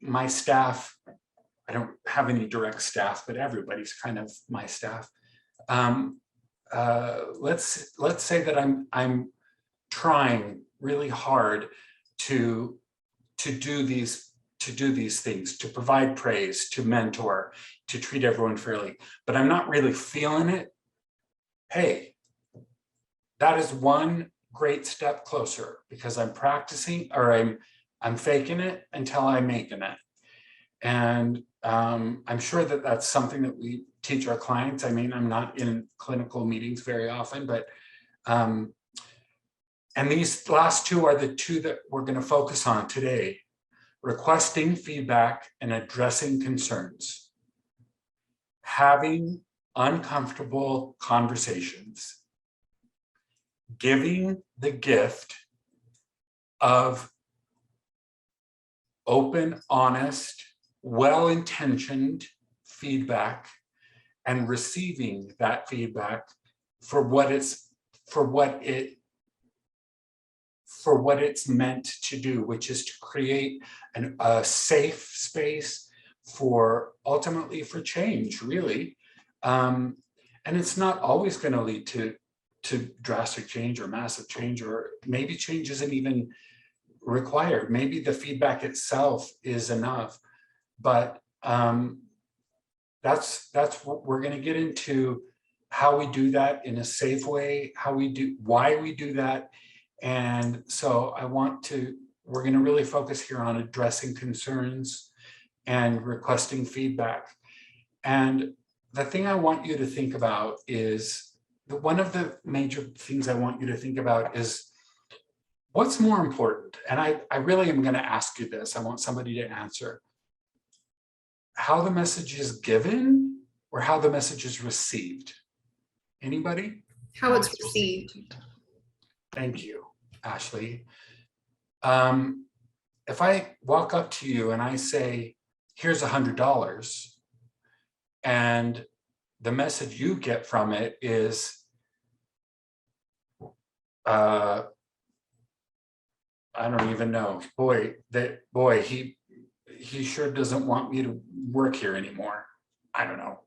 B: my staff, I don't have any direct staff, but everybody's kind of my staff. Let's say that I'm trying really hard to do these things, to provide praise, to mentor, to treat everyone fairly, but I'm not really feeling it. Hey, that is one great step closer because I'm practicing, or I'm faking it until I'm making it. And I'm sure that that's something that we teach our clients. I mean, I'm not in clinical meetings very often, but and these last two are the two that we're going to focus on today: requesting feedback and addressing concerns, having uncomfortable conversations, giving the gift of open, honest, well-intentioned feedback, and receiving that feedback for what it's meant to do, which is to create a safe space ultimately for change, really. And it's not always going to lead to drastic change or massive change, or maybe change isn't even required. Maybe the feedback itself is enough. But that's what we're going to get into, how we do that in a safe way, why we do that. And so we're going to really focus here on addressing concerns and requesting feedback. And the thing I want you to think about is, one of the major things I want you to think about is, what's more important? And I really am going to ask you this. I want somebody to answer. How the message is given or how the message is received? Anybody?
G: How it's received.
B: Thank you, Ashley. If I walk up to you and I say, here's $100, and the message you get from it is, I don't even know, boy, he sure doesn't want me to work here anymore. I don't know.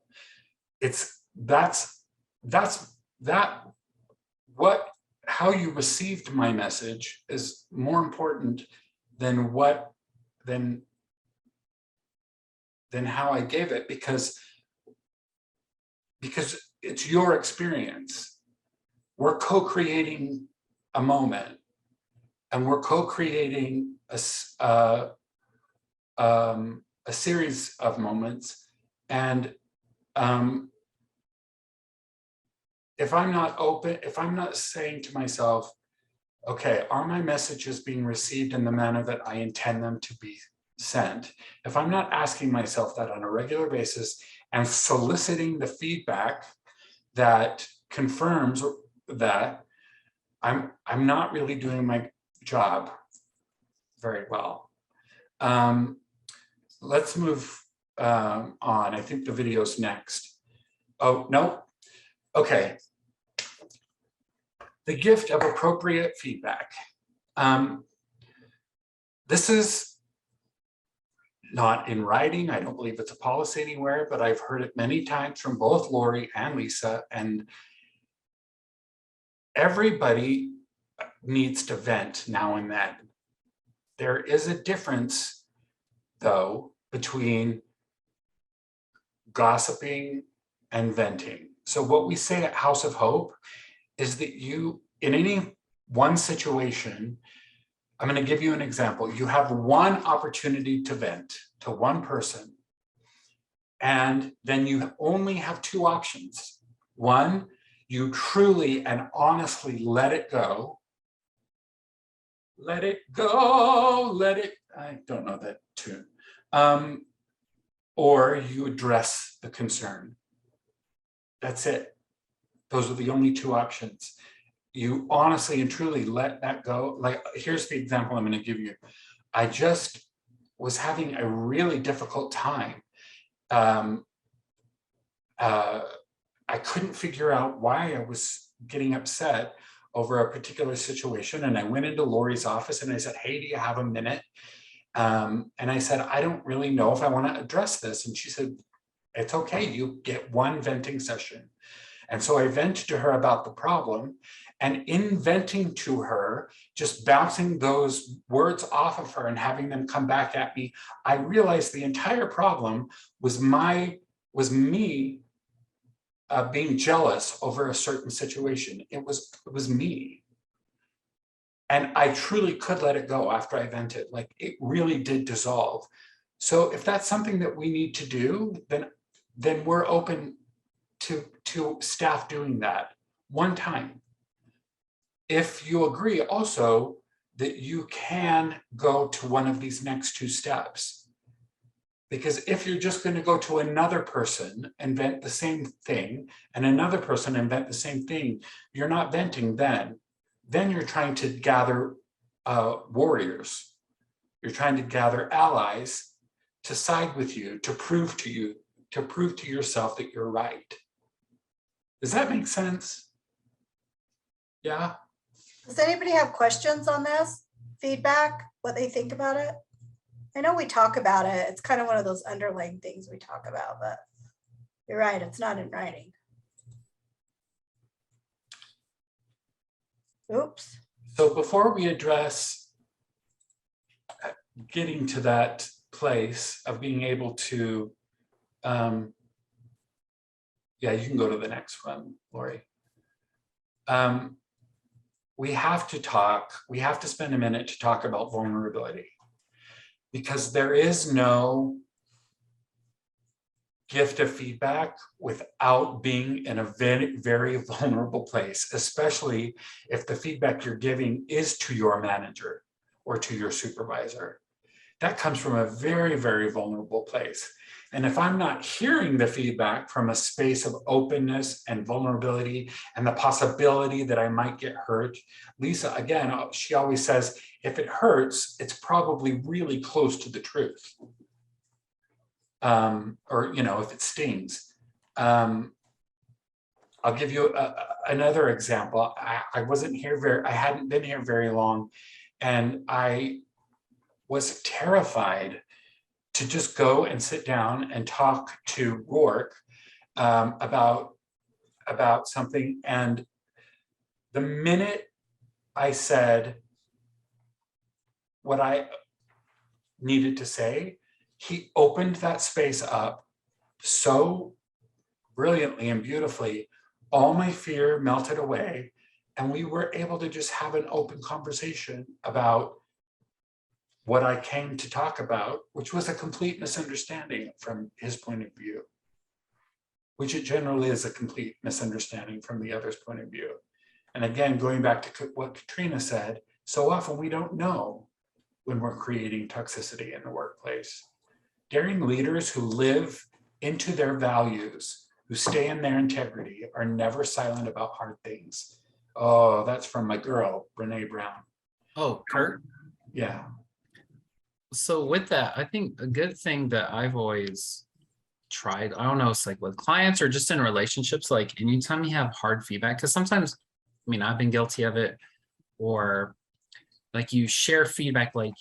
B: How you received my message is more important than how I gave it, because it's your experience. We're co-creating a moment, and we're co-creating a series of moments. And if I'm not open, if I'm not saying to myself, okay, are my messages being received in the manner that I intend them to be sent? If I'm not asking myself that on a regular basis and soliciting the feedback that confirms that, I'm not really doing my job very well. Let's move on. I think the video's next. Oh, no. Okay. The gift of appropriate feedback. This is not in writing. I don't believe it's a policy anywhere, but I've heard it many times from both Lori and Lisa, and everybody needs to vent now and then. There is a difference, though, between gossiping and venting. So what we say at House of Hope is that you, in any one situation, I'm going to give you an example. You have one opportunity to vent to one person, and then you only have two options. One, you truly and honestly let it go. Let it go, let it, I don't know that tune. Or you address the concern. That's it. Those are the only two options. You honestly and truly let that go. Like, here's the example I'm going to give you. I just was having a really difficult time. I couldn't figure out why I was getting upset over a particular situation. And I went into Lori's office and I said, hey, do you have a minute? And I said, I don't really know if I want to address this. And she said, it's okay, you get one venting session. And so I vented to her about the problem. And in venting to her, just bouncing those words off of her and having them come back at me, I realized the entire problem was me being jealous over a certain situation. It was me. And I truly could let it go after I vented. Like, it really did dissolve. So if that's something that we need to do, then we're open to staff doing that one time. If you agree also that you can go to one of these next two steps. Because if you're just going to go to another person and vent the same thing, and another person and vent the same thing, you're not venting then. Then you're trying to gather warriors. You're trying to gather allies to side with you, to prove to yourself that you're right. Does that make sense? Yeah.
A: Does anybody have questions on this? Feedback, what they think about it? I know we talk about it. It's kind of one of those underlying things we talk about, but you're right, it's not in writing. Oops.
B: So before we address getting to that place of being able to, yeah, you can go to the next one, Lori. We have to spend a minute to talk about vulnerability, because there is no gift of feedback without being in a very, very vulnerable place, especially if the feedback you're giving is to your manager or to your supervisor. That comes from a very, very vulnerable place. And if I'm not hearing the feedback from a space of openness and vulnerability and the possibility that I might get hurt, Lisa, again, she always says, if it hurts, it's probably really close to the truth. Or, you know, if it stings. I'll give you another example. I hadn't been here very long, and I was terrified to just go and sit down and talk to Rourke about something. And the minute I said what I needed to say, he opened that space up so brilliantly and beautifully. All my fear melted away, And we were able to just have an open conversation about what I came to talk about, which was a complete misunderstanding from his point of view, which it generally is a complete misunderstanding from the other's point of view. And again, going back to what Katrina said, so often we don't know when we're creating toxicity in the workplace. Daring leaders who live into their values, who stay in their integrity, are never silent about hard things. Oh, that's from my girl, Brene Brown.
M: Oh, Kurt.
B: Yeah.
M: So with that, I think a good thing that I've always tried, I don't know, it's like with clients or just in relationships, like anytime you have hard feedback, because sometimes, I mean, I've been guilty of it, or like you share feedback, like,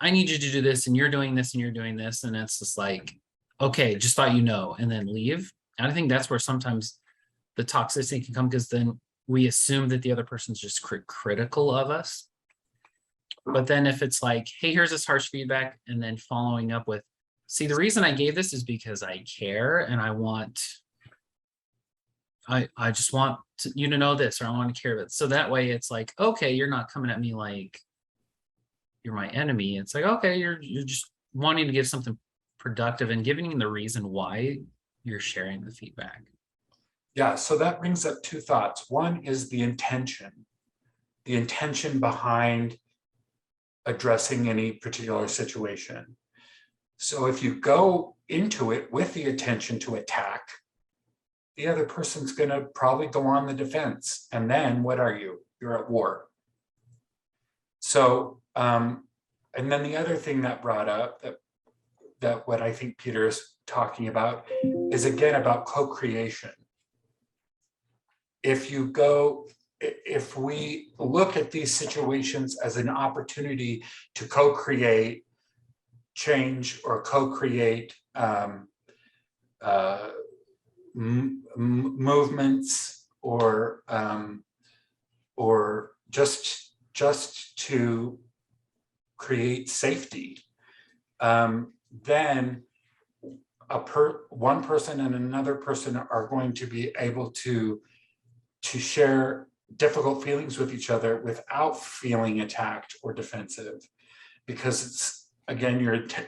M: I need you to do this and you're doing this and you're doing this. And it's just like, okay, just thought you know, and then leave. And I think that's where sometimes the toxicity can come, because then we assume that the other person's just critical of us. But then if it's like, hey, here's this harsh feedback, and then following up with, see, the reason I gave this is because I care and I want, I just want you to know this, or I want to care about it. So that way it's like, okay, you're not coming at me like you're my enemy. It's like, okay, you're just wanting to give something productive and giving the reason why you're sharing the feedback.
B: Yeah, so that brings up two thoughts. One is the intention behind addressing any particular situation. So if you go into it with the intention to attack, the other person's going to probably go on the defense. And then what are you? You're at war. So, and then the other thing that brought up that what I think Peter is talking about is again about co-creation. If we look at these situations as an opportunity to co-create change or co-create movements or just to create safety, then one person and another person are going to be able to share difficult feelings with each other without feeling attacked or defensive, because it's, again,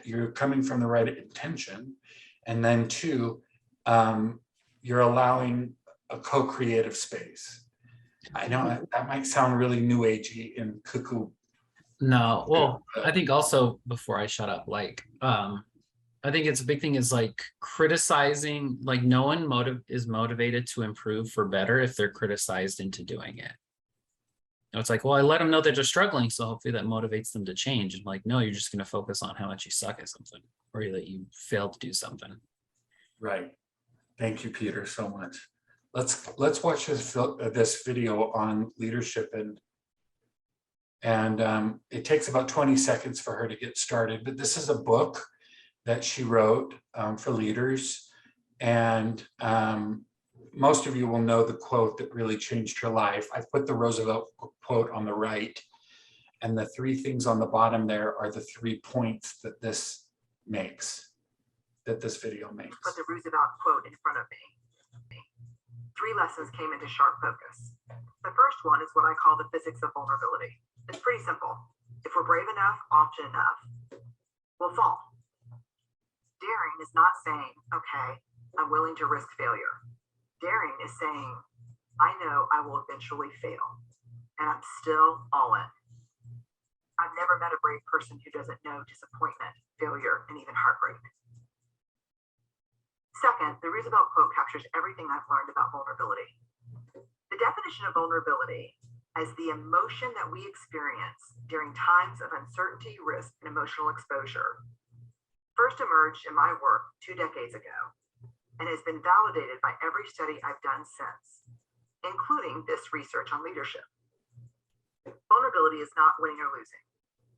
B: you're coming from the right intention, and then two, you're allowing a co-creative space. I know that might sound really new agey and cuckoo.
M: No, well, I think also, before I shut up, like, I think it's a big thing is like criticizing, like no one is motivated to improve for better if they're criticized into doing it. It's like, well, I let them know that they're struggling, so hopefully that motivates them to change. And like, no, you're just going to focus on how much you suck at something, or that you failed to do something.
B: Right. Thank you, Peter, so much. Let's watch this video on leadership, and it takes about 20 seconds for her to get started. But this is a book that she wrote for leaders, and most of you will know the quote that really changed her life. I put the Roosevelt quote on the right, and the three things on the bottom there are the 3 points that this makes, that this video makes.
N: Put the Roosevelt quote in front of me. 3 lessons came into sharp focus. The first one is what I call the physics of vulnerability. It's pretty simple. If we're brave enough, often enough, we'll fall. Daring is not saying, okay, I'm willing to risk failure. Daring is saying, I know I will eventually fail, and I'm still all in. I've never met a brave person who doesn't know disappointment, failure, and even heartbreak. Second, the Roosevelt quote captures everything I've learned about vulnerability. The definition of vulnerability as the emotion that we experience during times of uncertainty, risk, and emotional exposure first emerged in my work 2 decades ago and has been validated by every study I've done since, including this research on leadership. Vulnerability is not winning or losing.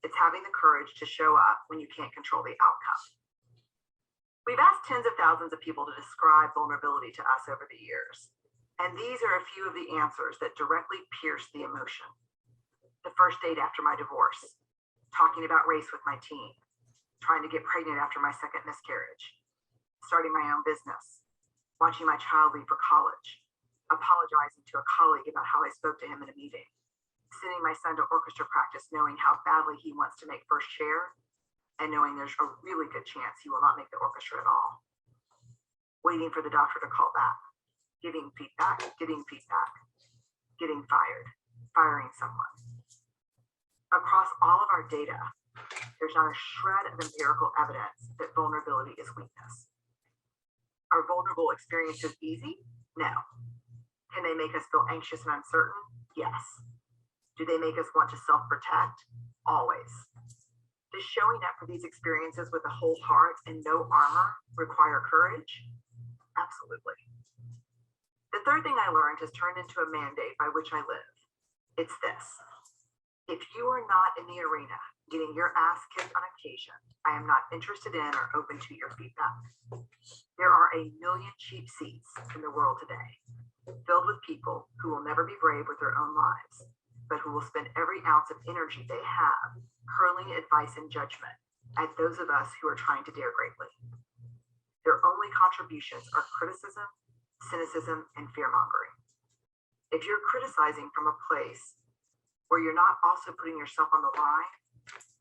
N: It's having the courage to show up when you can't control the outcome. We've asked tens of thousands of people to describe vulnerability to us over the years, and these are a few of the answers that directly pierce the emotion. The first date after my divorce, talking about race with my teen, trying to get pregnant after my second miscarriage, starting my own business, watching my child leave for college, apologizing to a colleague about how I spoke to him in a meeting, sending my son to orchestra practice knowing how badly he wants to make first chair and knowing there's a really good chance he will not make the orchestra at all, waiting for the doctor to call back, getting feedback, getting fired, firing someone. Across all of our data, there's not a shred of empirical evidence that vulnerability is weakness. Are vulnerable experiences easy? No. Can they make us feel anxious and uncertain? Yes. Do they make us want to self-protect? Always. Does showing up for these experiences with a whole heart and no armor require courage? Absolutely. The third thing I learned has turned into a mandate by which I live. It's this. If you are not in the arena getting your ass kicked on occasion, I am not interested in or open to your feedback. There are a million cheap seats in the world today, filled with people who will never be brave with their own lives, but who will spend every ounce of energy they have hurling advice and judgment at those of us who are trying to dare greatly. Their only contributions are criticism, cynicism, and fear-mongering. If you're criticizing from a place where you're not also putting yourself on the line,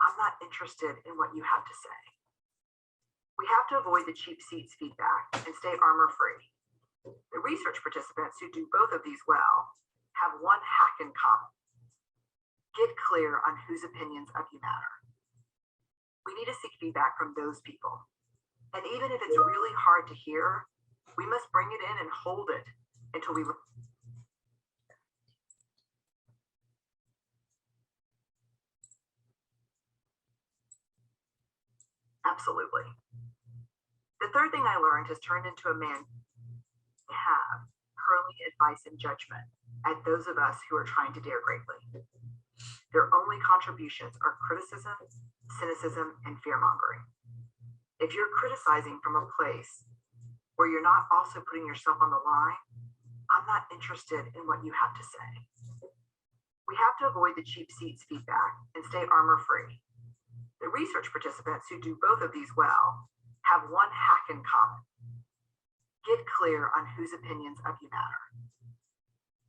N: I'm not interested in what you have to say. We have to avoid the cheap seats feedback and stay armor-free. The research participants who do both of these well have one hack in common. Get clear on whose opinions of you matter. We need to seek feedback from those people. And even if it's really hard to hear, we must bring it in and hold it until we Absolutely. The third thing I learned has turned into a man have hurling advice and judgment at those of us who are trying to dare greatly. Their only contributions are criticism, cynicism, and fear-mongering. If you're criticizing from a place where you're not also putting yourself on the line, I'm not interested in what you have to say. We have to avoid the cheap seats feedback and stay armor-free. The research participants who do both of these well have one hack in common. Get clear on whose opinions of you matter.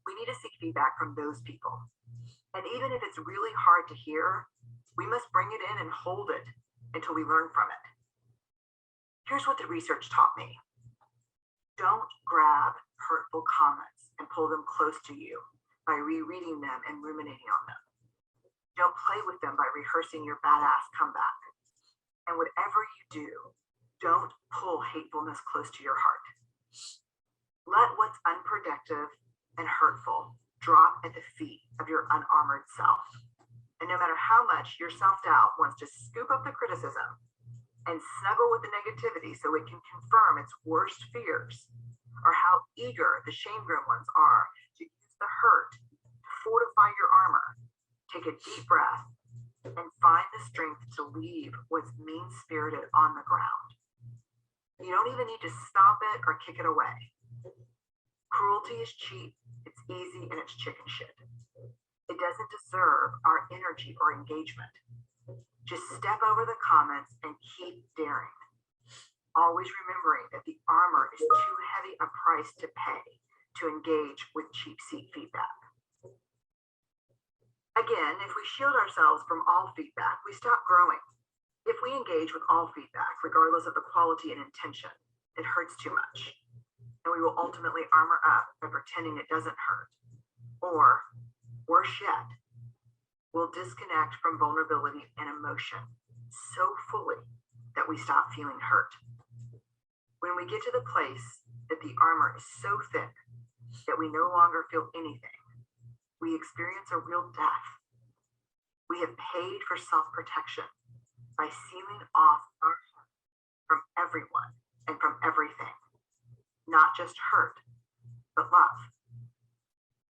N: We need to seek feedback from those people. And even if it's really hard to hear, we must bring it in and hold it until we learn from it. Here's what the research taught me. Don't grab hurtful comments and pull them close to you by rereading them and ruminating on them. Don't play with them by rehearsing your badass comeback. And whatever you do, don't pull hatefulness close to your heart. Let what's unproductive and hurtful drop at the feet of your unarmored self. And no matter how much your self-doubt wants to scoop up the criticism and snuggle with the negativity so it can confirm its worst fears, or how eager the shame-grown ones are to use the hurt to fortify your armor, take a deep breath and find the strength to leave what's mean-spirited on the ground. You don't even need to stomp it or kick it away. Cruelty is cheap, it's easy, and it's chicken shit. It doesn't deserve our energy or engagement. Just step over the comments and keep daring. Always remembering that the armor is too heavy a price to pay to engage with cheap seat feedback. Again, if we shield ourselves from all feedback, we stop growing. If we engage with all feedback, regardless of the quality and intention, it hurts too much. And we will ultimately armor up by pretending it doesn't hurt. Or, worse yet, we'll disconnect from vulnerability and emotion so fully that we stop feeling hurt. When we get to the place that the armor is so thick that we no longer feel anything, we experience a real death. We have paid for self-protection by sealing off our heart from everyone and from everything. Not just hurt, but love.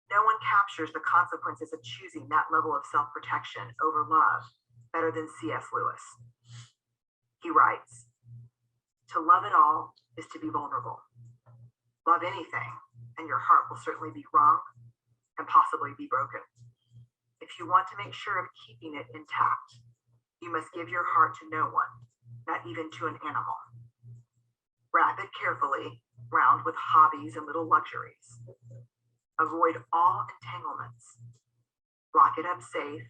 N: No one captures the consequences of choosing that level of self-protection over love better than C.S. Lewis. He writes, "To love at all is to be vulnerable. Love anything, and your heart will certainly be wrung and possibly be broken. If you want to make sure of keeping it intact, you must give your heart to no one, not even to an animal. Wrap it carefully, round with hobbies and little luxuries. Avoid all entanglements. Lock it up safe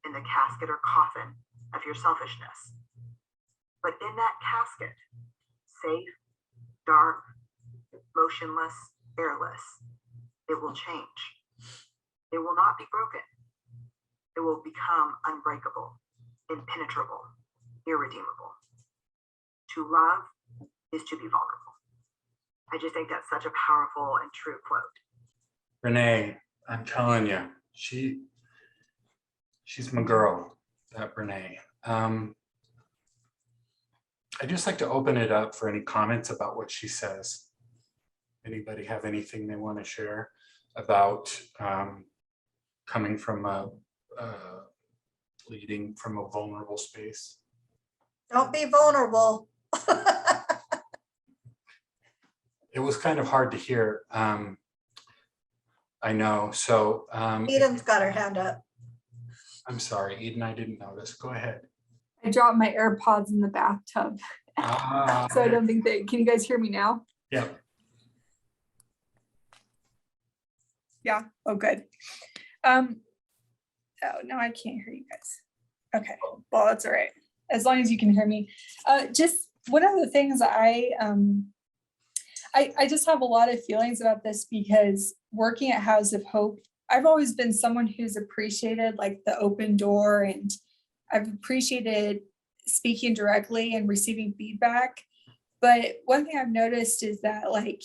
N: in the casket or coffin of your selfishness. But in that casket, safe, dark, motionless, airless, it will change. It will not be broken. It will become unbreakable, impenetrable, irredeemable. To love is to be vulnerable. I just think that's such a powerful and true quote.
B: Renee, I'm telling you, she's my girl, that Renee. I'd just like to open it up for any comments about what she says. Anybody have anything they want to share about coming from leading from a vulnerable space?
A: Don't be vulnerable.
B: It was kind of hard to hear. I know, so.
A: Eden's got her hand up.
B: I'm sorry, Eden, I didn't notice. Go ahead.
O: I dropped my AirPods in the bathtub. So I don't think can you guys hear me now?
B: Yeah.
O: Yeah, oh, good. Oh, no, I can't hear you guys. Okay, well, that's all right. As long as you can hear me. Just one of the things I just have a lot of feelings about this, because working at House of Hope, I've always been someone who's appreciated like the open door, and I've appreciated speaking directly and receiving feedback. But one thing I've noticed is that, like,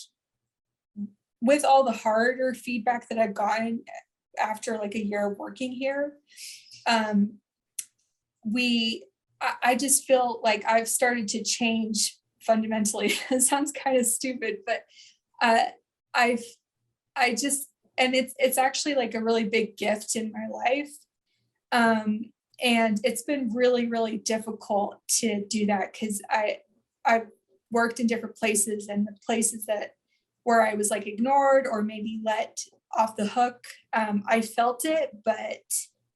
O: with all the harder feedback that I've gotten after like a year of working here, I just feel like I've started to change fundamentally. It sounds kind of stupid, but and it's actually like a really big gift in my life. And it's been really, really difficult to do that, because I've worked in different places, and the places where I was like ignored or maybe let off the hook, I felt it, but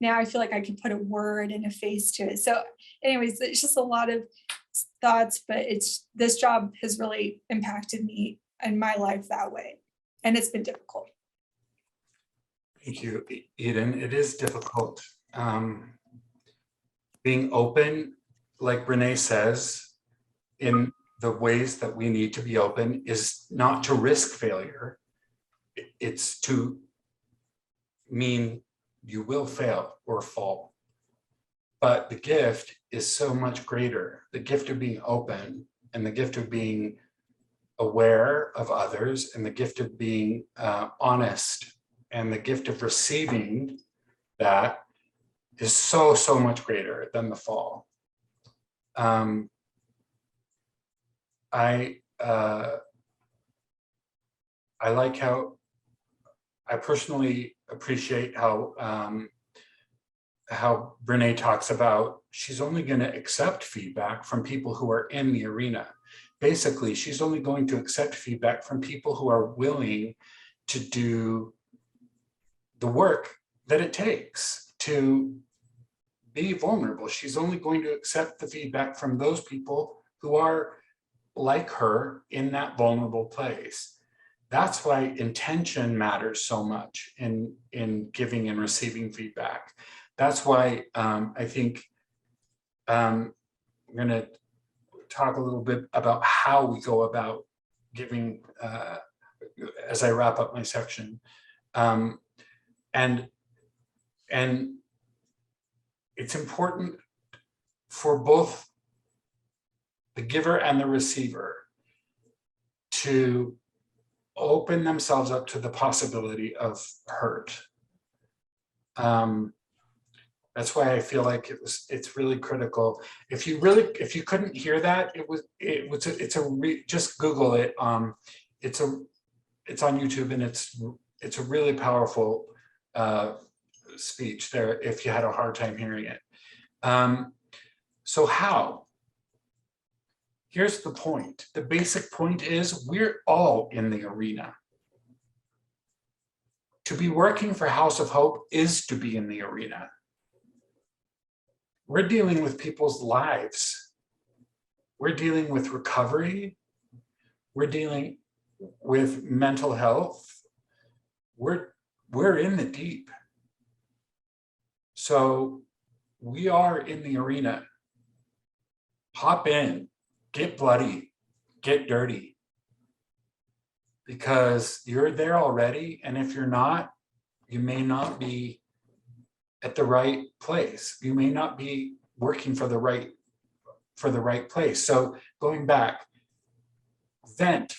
O: now I feel like I can put a word and a face to it. So anyways, it's just a lot of thoughts, but this job has really impacted me and my life that way. And it's been difficult.
B: Thank you, Eden. It is difficult. Being open, like Renee says, in the ways that we need to be open, is not to risk failure. It's to mean you will fail or fall. But the gift is so much greater. The gift of being open, and the gift of being aware of others, and the gift of being honest, and the gift of receiving that is so, so much greater than the fall. I like how, I personally appreciate how Renee talks about she's only going to accept feedback from people who are in the arena. Basically, she's only going to accept feedback from people who are willing to do the work that it takes to be vulnerable. She's only going to accept the feedback from those people who are like her in that vulnerable place. That's why intention matters so much in giving and receiving feedback. That's why I think I'm going to talk a little bit about how we go about giving as I wrap up my section. And it's important for both the giver and the receiver to open themselves up to the possibility of hurt. That's why I feel like it's really critical. If you couldn't hear that, just Google it. It's on YouTube, and it's a really powerful speech there if you had a hard time hearing it. So how? Here's the point. The basic point is we're all in the arena. To be working for House of Hope is to be in the arena. We're dealing with people's lives. We're dealing with recovery. We're dealing with mental health. We're we're in the deep. So we are in the arena. Hop in, get bloody, get dirty, because you're there already. And if you're not, you may not be at the right place. You may not be working for the right place. So going back, vent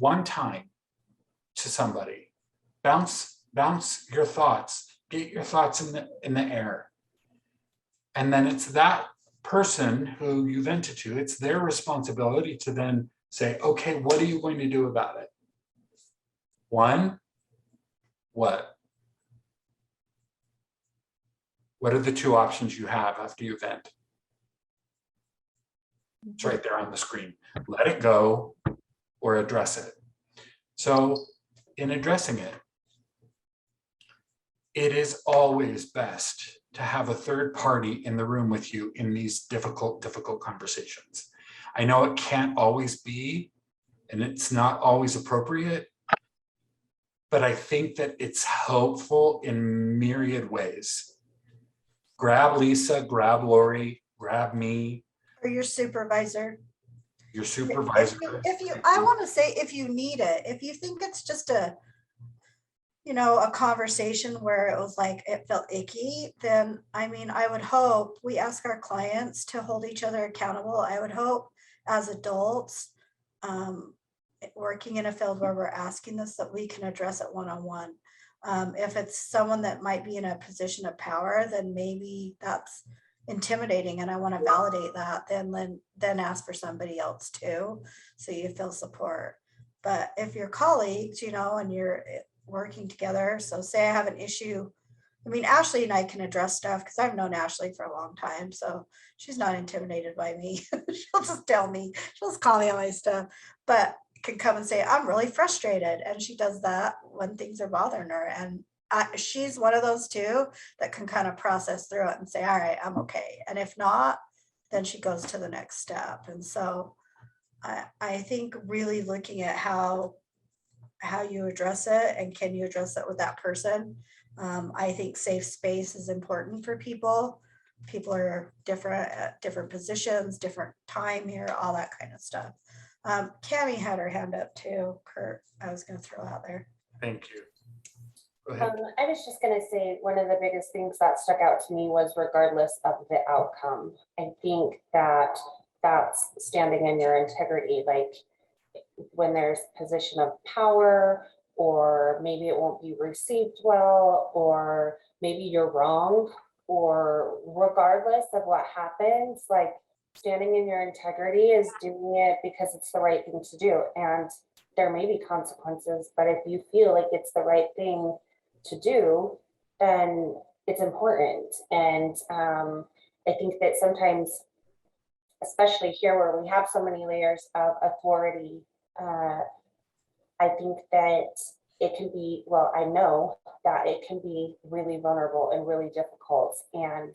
B: one time to somebody, bounce your thoughts, get your thoughts in the air. And then it's that person who you vented to, it's their responsibility to then say, okay, what are you going to do about it? One, what? What are the two options you have after you vent? It's right there on the screen. Let it go or address it. So in addressing it, it is always best to have a third party in the room with you in these difficult conversations. I know it can't always be, and it's not always appropriate, but I think that it's helpful in myriad ways. Grab Lisa, grab Lori, grab me.
A: Or your supervisor.
B: Your supervisor.
A: I want to say, if you need it, if you think it's just a conversation where it was like, it felt icky, then I mean, I would hope we ask our clients to hold each other accountable. I would hope as adults, working in a field where we're asking this, that we can address it one-on-one. If it's someone that might be in a position of power, then maybe that's intimidating and I want to validate that, then ask for somebody else too, so you feel support. But if you're colleagues, and you're working together, so say I have an issue, I mean, Ashley and I can address stuff because I've known Ashley for a long time, so she's not intimidated by me. She'll just tell me, she'll just call me on my stuff, but can come and say, I'm really frustrated. And she does that when things are bothering her. And she's one of those too that can kind of process through it and say, all right, I'm okay. And if not, then she goes to the next step. And so I think really looking at how you address it and can you address it with that person. I think safe space is important for people. People are different at different positions, different time here, all that kind of stuff. Cammie had her hand up too, Kurt. I was going to throw out there.
B: Thank you. Go ahead.
P: I was just going to say one of the biggest things that stuck out to me was regardless of the outcome. I think that that's standing in your integrity. Like when there's position of power, or maybe it won't be received well, or maybe you're wrong, or regardless of what happens, like standing in your integrity is doing it because it's the right thing to do. And there may be consequences, but if you feel like it's the right thing to do, then it's important. And I think that sometimes, especially here where we have so many layers of authority, I think that it can be, well, I know that it can be really vulnerable and really difficult. And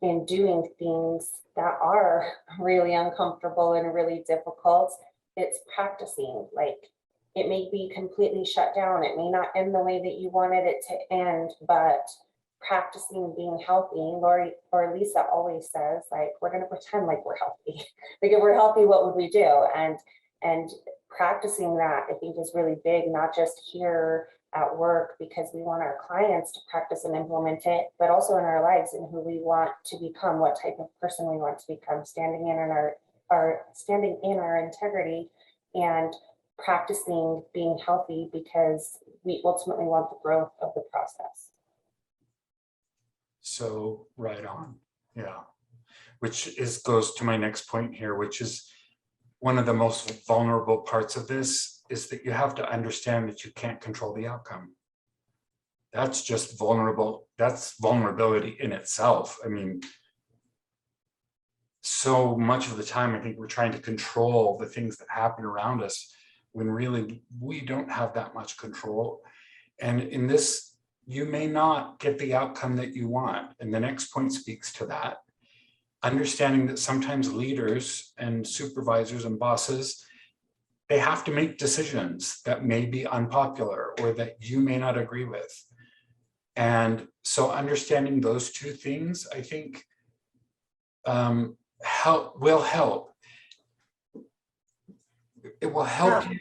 P: in doing things that are really uncomfortable and really difficult, it's practicing. Like it may be completely shut down. It may not end the way that you wanted it to end, but practicing being healthy. Lori or Lisa always says, like, we're going to pretend like we're healthy. Like if we're healthy, what would we do? And practicing that, I think, is really big, not just here at work, because we want our clients to practice and implement it, but also in our lives and who we want to become, what type of person we want to become, standing in our integrity and practicing being healthy, because we ultimately want the growth of the process.
B: So right on. Yeah. Which goes to my next point here, which is one of the most vulnerable parts of this is that you have to understand that you can't control the outcome. That's just vulnerable. That's vulnerability in itself. I mean, so much of the time, I think we're trying to control the things that happen around us when really we don't have that much control. And in this, you may not get the outcome that you want. And the next point speaks to that. Understanding that sometimes leaders and supervisors and bosses they have to make decisions that may be unpopular or that you may not agree with. And so understanding those two things, I think, will help. It will help you.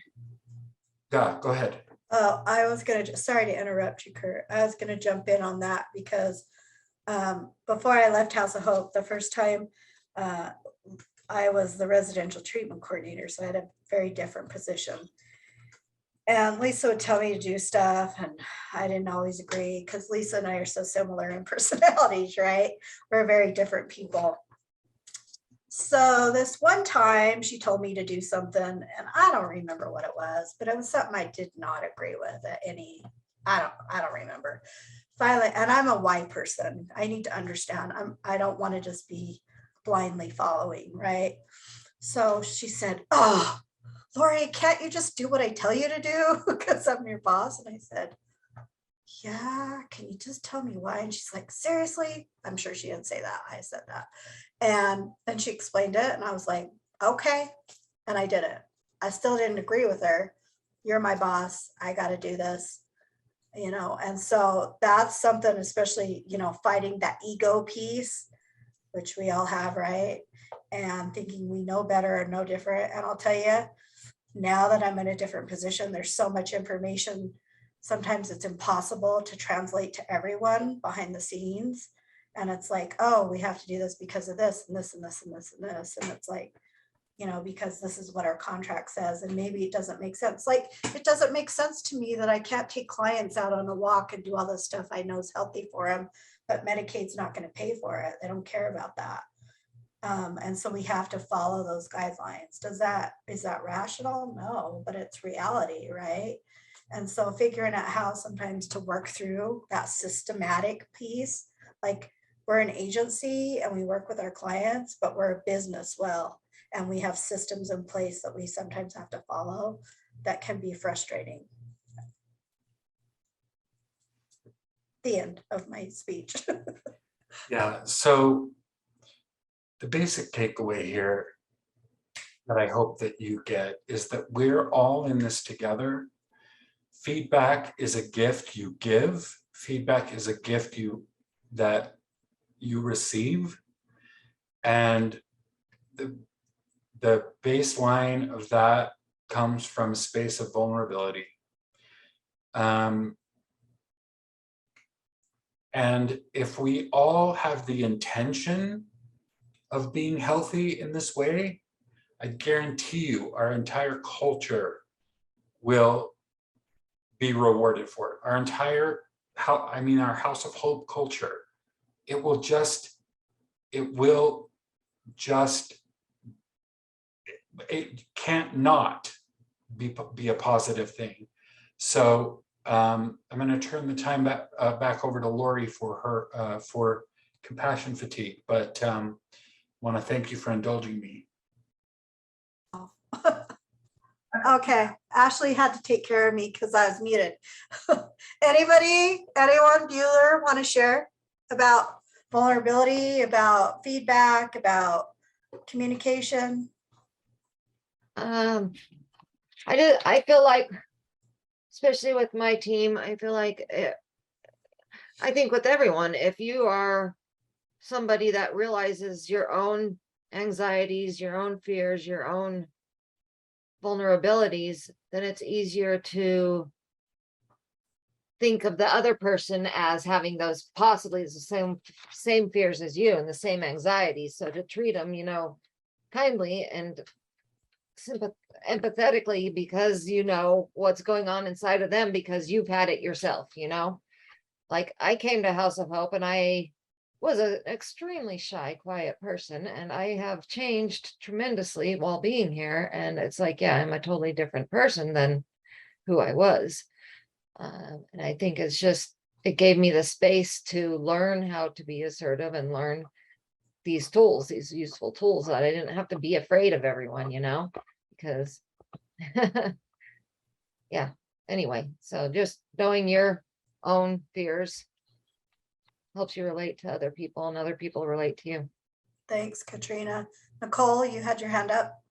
B: Yeah, go ahead.
A: I was gonna, sorry to interrupt you, Kurt. I was gonna jump in on that because before I left House of Hope, the first time I was the residential treatment coordinator, so I had a very different position. And Lisa would tell me to do stuff, and I didn't always agree because Lisa and I are so similar in personalities, right? We're very different people. So this one time she told me to do something, and I don't remember what it was, but it was something I did not agree with at any, I don't remember. Finally, and I'm a why person. I need to understand. I don't want to just be blindly following, right? So she said, "Oh, Lori, can't you just do what I tell you to do because I'm your boss?" And I said, "Yeah, can you just tell me why?" And she's like, "Seriously?" I'm sure she didn't say that. I said that. And then she explained it, and I was like, "Okay." And I did it. I still didn't agree with her. You're my boss. I got to do this, you know? And so that's something, especially, you know, fighting that ego piece, which we all have, right? And thinking we know better and know different. And I'll tell you, now that I'm in a different position, there's so much information. Sometimes it's impossible to translate to everyone behind the scenes. And it's like, oh, we have to do this because of this and this and this and this and this. And it's like, you know, because this is what our contract says. And maybe it doesn't make sense. Like, it doesn't make sense to me that I can't take clients out on a walk and do all this stuff I know is healthy for them, but Medicaid's not going to pay for it. They don't care about that. And so we have to follow those guidelines. Is that rational? No, but it's reality, right? And so figuring out how sometimes to work through that systematic piece, like we're an agency and we work with our clients, but we're a business well, and we have systems in place that we sometimes have to follow that can be frustrating. The end of my speech.
B: Yeah, so the basic takeaway here that I hope that you get is that we're all in this together. Feedback is a gift you give. Feedback is a gift that you receive. And the baseline of that comes from a space of vulnerability. And if we all have the intention of being healthy in this way, I guarantee you our entire culture will be rewarded for it. Our entire, our House of Hope culture, it can't not be a positive thing. So I'm going to turn the time back over to Lori for her for compassion fatigue, but want to thank you for indulging me.
A: Okay, Ashley had to take care of me because I was muted. Anyone, Bueller, want to share about vulnerability, about feedback, about communication?
L: I feel like, especially with my team, I feel like I think with everyone, if you are somebody that realizes your own anxieties, your own fears, your own vulnerabilities, then it's easier to think of the other person as having those possibly the same fears as you and the same anxieties. So to treat them, you know, kindly and empathetically, because you know what's going on inside of them because you've had it yourself, you know. Like I came to House of Hope and I was an extremely shy, quiet person, and I have changed tremendously while being here. And it's like, yeah, I'm a totally different person than who I was. And I think it's just, it gave me the space to learn how to be assertive and learn these tools, these useful tools, that I didn't have to be afraid of everyone, you know, because yeah, anyway, so just knowing your own fears helps you relate to other people and other people relate to you.
A: Thanks, Katrina. Nicole, you had your hand up.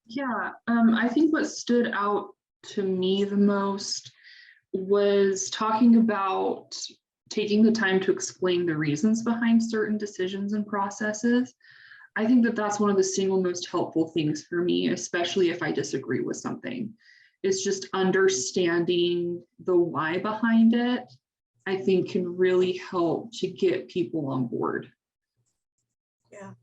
Q: Yeah, I think what stood out to me the most was talking about taking the time to explain the reasons behind certain decisions and processes. I think that that's one of the single most helpful things for me, especially if I disagree with something. It's just understanding the why behind it, I think can really help to get people on board.
A: Yeah.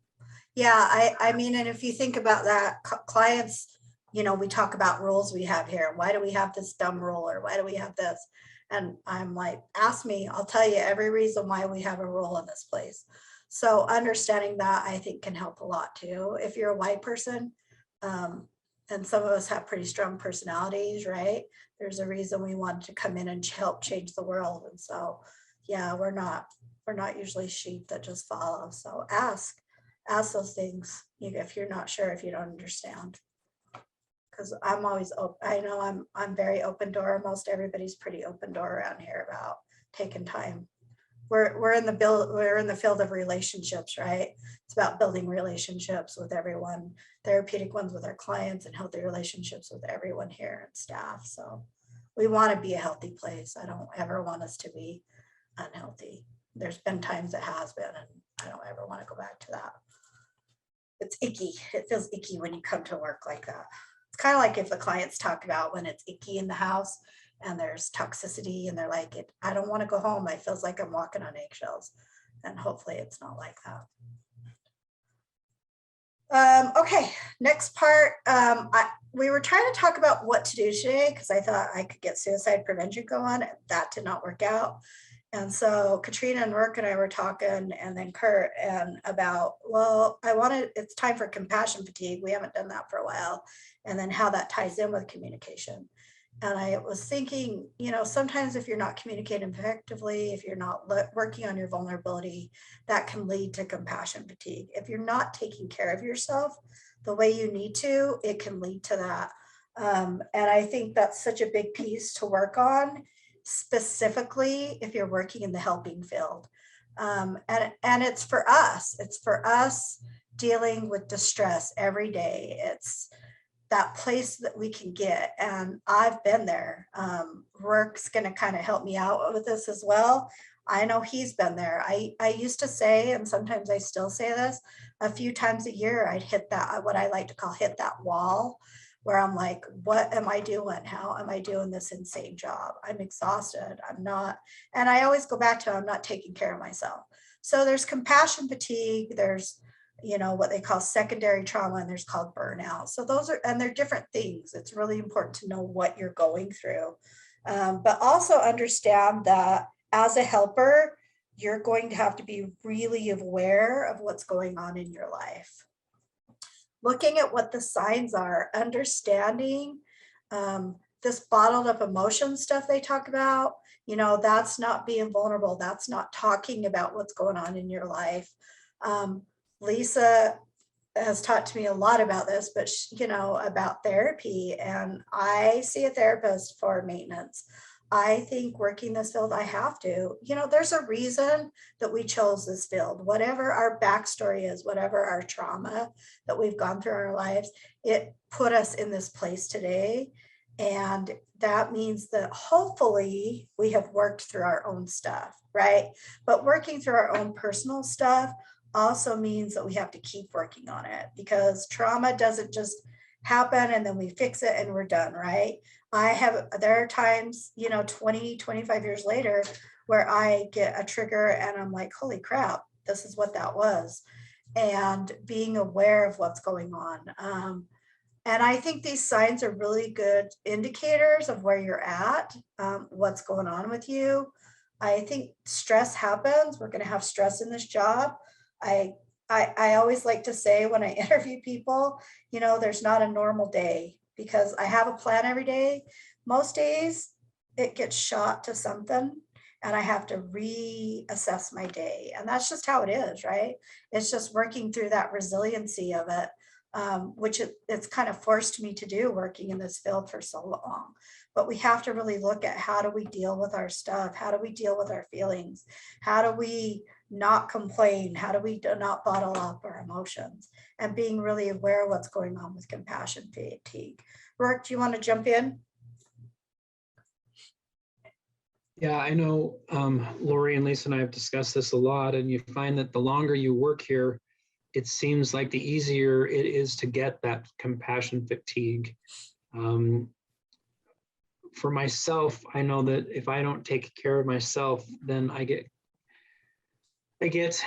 A: Yeah, I mean, and if you think about that, clients, you know, we talk about rules we have here. Why do we have this dumb rule, or why do we have this? And I'm like, ask me, I'll tell you every reason why we have a rule in this place. So understanding that, I think, can help a lot too. If you're a white person, and some of us have pretty strong personalities, right? There's a reason we wanted to come in and help change the world. And so, yeah, we're not usually sheep that just follow. So ask those things if you're not sure, if you don't understand. Because I'm always open. I know I'm very open door. Most everybody's pretty open door around here about taking time. We're in the field of relationships, right? It's about building relationships with everyone, therapeutic ones with our clients, and healthy relationships with everyone here and staff. So we want to be a healthy place. I don't ever want us to be unhealthy. There's been times it has been, and I don't ever want to go back to that. It's icky. It feels icky when you come to work like that. It's kind of like if the clients talk about when it's icky in the house and there's toxicity, and they're like, I don't want to go home. It feels like I'm walking on eggshells. And hopefully it's not like that. Okay, next part. We were trying to talk about what to do today because I thought I could get suicide prevention going. That did not work out. And so Katrina and Rourke and I were talking, and then Kirt, and about, well, it's time for compassion fatigue. We haven't done that for a while. And then how that ties in with communication. And I was thinking, you know, sometimes if you're not communicating effectively, if you're not working on your vulnerability, that can lead to compassion fatigue. If you're not taking care of yourself the way you need to, it can lead to that. And I think that's such a big piece to work on, specifically if you're working in the helping field. And it's for us dealing with distress every day. It's that place that we can get. And I've been there. Rourke's going to kind of help me out with this as well. I know he's been there. I used to say, and sometimes I still say this, a few times a year, I'd hit that, what I like to call hit that wall, where I'm like, what am I doing? How am I doing this insane job? I'm exhausted. I'm not, and I always go back to, I'm not taking care of myself. So there's compassion fatigue. There's, you know, what they call secondary trauma, and there's called burnout. So those are, and they're different things. It's really important to know what you're going through, but also understand that as a helper, you're going to have to be really aware of what's going on in your life. Looking at what the signs are, understanding this bottled up emotion stuff they talk about, you know, that's not being vulnerable. That's not talking about what's going on in your life. Lisa has talked to me a lot about this, but you know, about therapy, and I see a therapist for maintenance. I think working this field, I have to, you know, there's a reason that we chose this field, whatever our backstory is, whatever our trauma that we've gone through our lives, it put us in this place today. And that means that hopefully we have worked through our own stuff, right? But working through our own personal stuff also means that we have to keep working on it, because trauma doesn't just happen and then we fix it and we're done, right? There are times, you know, 20, 25 years later where I get a trigger and I'm like, holy crap, this is what that was. And being aware of what's going on. And I think these signs are really good indicators of where you're at, what's going on with you. I think stress happens. We're going to have stress in this job. I always like to say when I interview people, you know, there's not a normal day, because I have a plan every day. Most days it gets shot to something and I have to reassess my day. And that's just how it is, right? It's just working through that resiliency of it, which it's kind of forced me to do working in this field for so long. but we have to really look at how do we deal with our stuff? How do we deal with our feelings? How do we not complain? How do we not bottle up our emotions? And being really aware of what's going on with compassion fatigue. Rourke, do you want to jump in?
K: Yeah, I know Lori and Lisa and I have discussed this a lot, and you find that the longer you work here, it seems like the easier it is to get that compassion fatigue. For myself, I know that if I don't take care of myself, then I get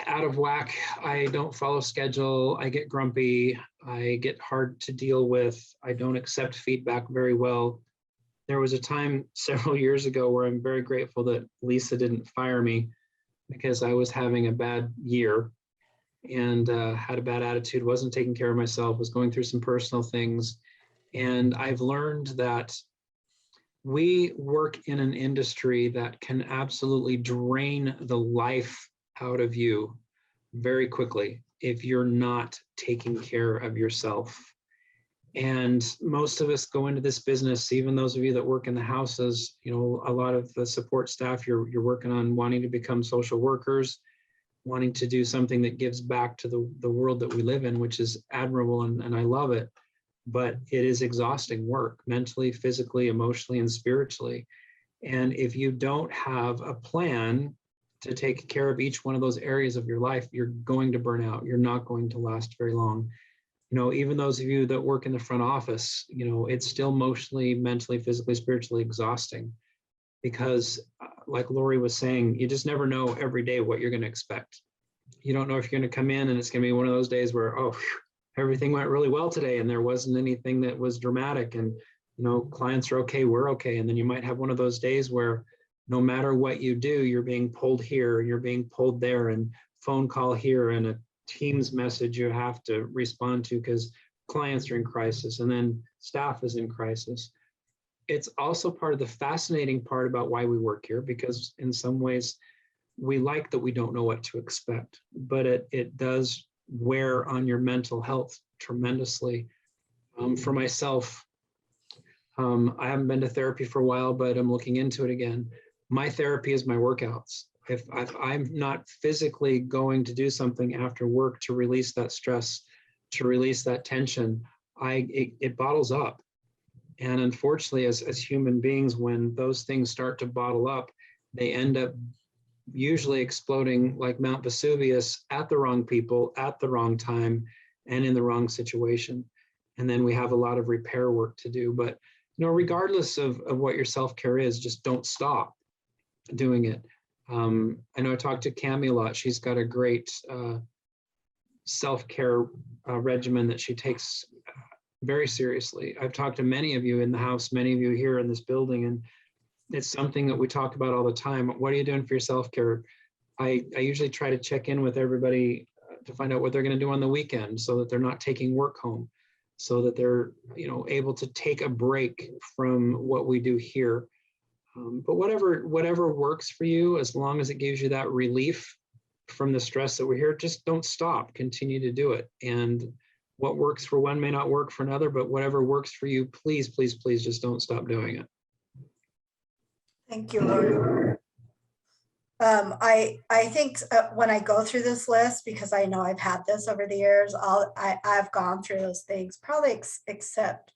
K: out of whack. I don't follow schedule. I get grumpy. I get hard to deal with. I don't accept feedback very well. There was a time several years ago where I'm very grateful that Lisa didn't fire me because I was having a bad year and had a bad attitude, wasn't taking care of myself, was going through some personal things. And I've learned that we work in an industry that can absolutely drain the life out of you very quickly if you're not taking care of yourself. And most of us go into this business, even those of you that work in the houses, you know, a lot of the support staff, you're working on wanting to become social workers, wanting to do something that gives back to the world that we live in, which is admirable, and I love it. But it is exhausting work, mentally, physically, emotionally, and spiritually. And if you don't have a plan to take care of each one of those areas of your life, you're going to burn out. You're not going to last very long. You know, even those of you that work in the front office, you know, it's still emotionally, mentally, physically, spiritually exhausting because like Lori was saying, you just never know every day what you're going to expect. You don't know if you're going to come in and it's going to be one of those days where, oh, everything went really well today and there wasn't anything that was dramatic and, you know, clients are okay, we're okay. And then you might have one of those days where no matter what you do, you're being pulled here and you're being pulled there and phone call here and a Teams message you have to respond to because clients are in crisis and then staff is in crisis. It's also part of the fascinating part about why we work here, because in some ways we like that we don't know what to expect, but it does wear on your mental health tremendously. For myself, I haven't been to therapy for a while, but I'm looking into it again. My therapy is my workouts. If I'm not physically going to do something after work to release that stress, to release that tension, it bottles up. And unfortunately, as human beings, when those things start to bottle up, they end up usually exploding like Mount Vesuvius at the wrong people, at the wrong time, and in the wrong situation. And then we have a lot of repair work to do. But you know, regardless of what your self-care is, just don't stop doing it. I know I talked to Cami a lot. She's got a great self-care regimen that she takes very seriously. I've talked to many of you in the house, many of you here in this building, and it's something that we talk about all the time. What are you doing for your self-care? I usually try to check in with everybody to find out what they're going to do on the weekend so that they're not taking work home, so that they're, you know, able to take a break from what we do here. But whatever works for you, as long as it gives you that relief from the stress that we're here, just don't stop, continue to do it. And what works for one may not work for another, but whatever works for you, please, please, please just don't stop doing it.
A: Thank you, Lori. I think when I go through this list, because I know I've had this over the years, I've gone through those things, probably except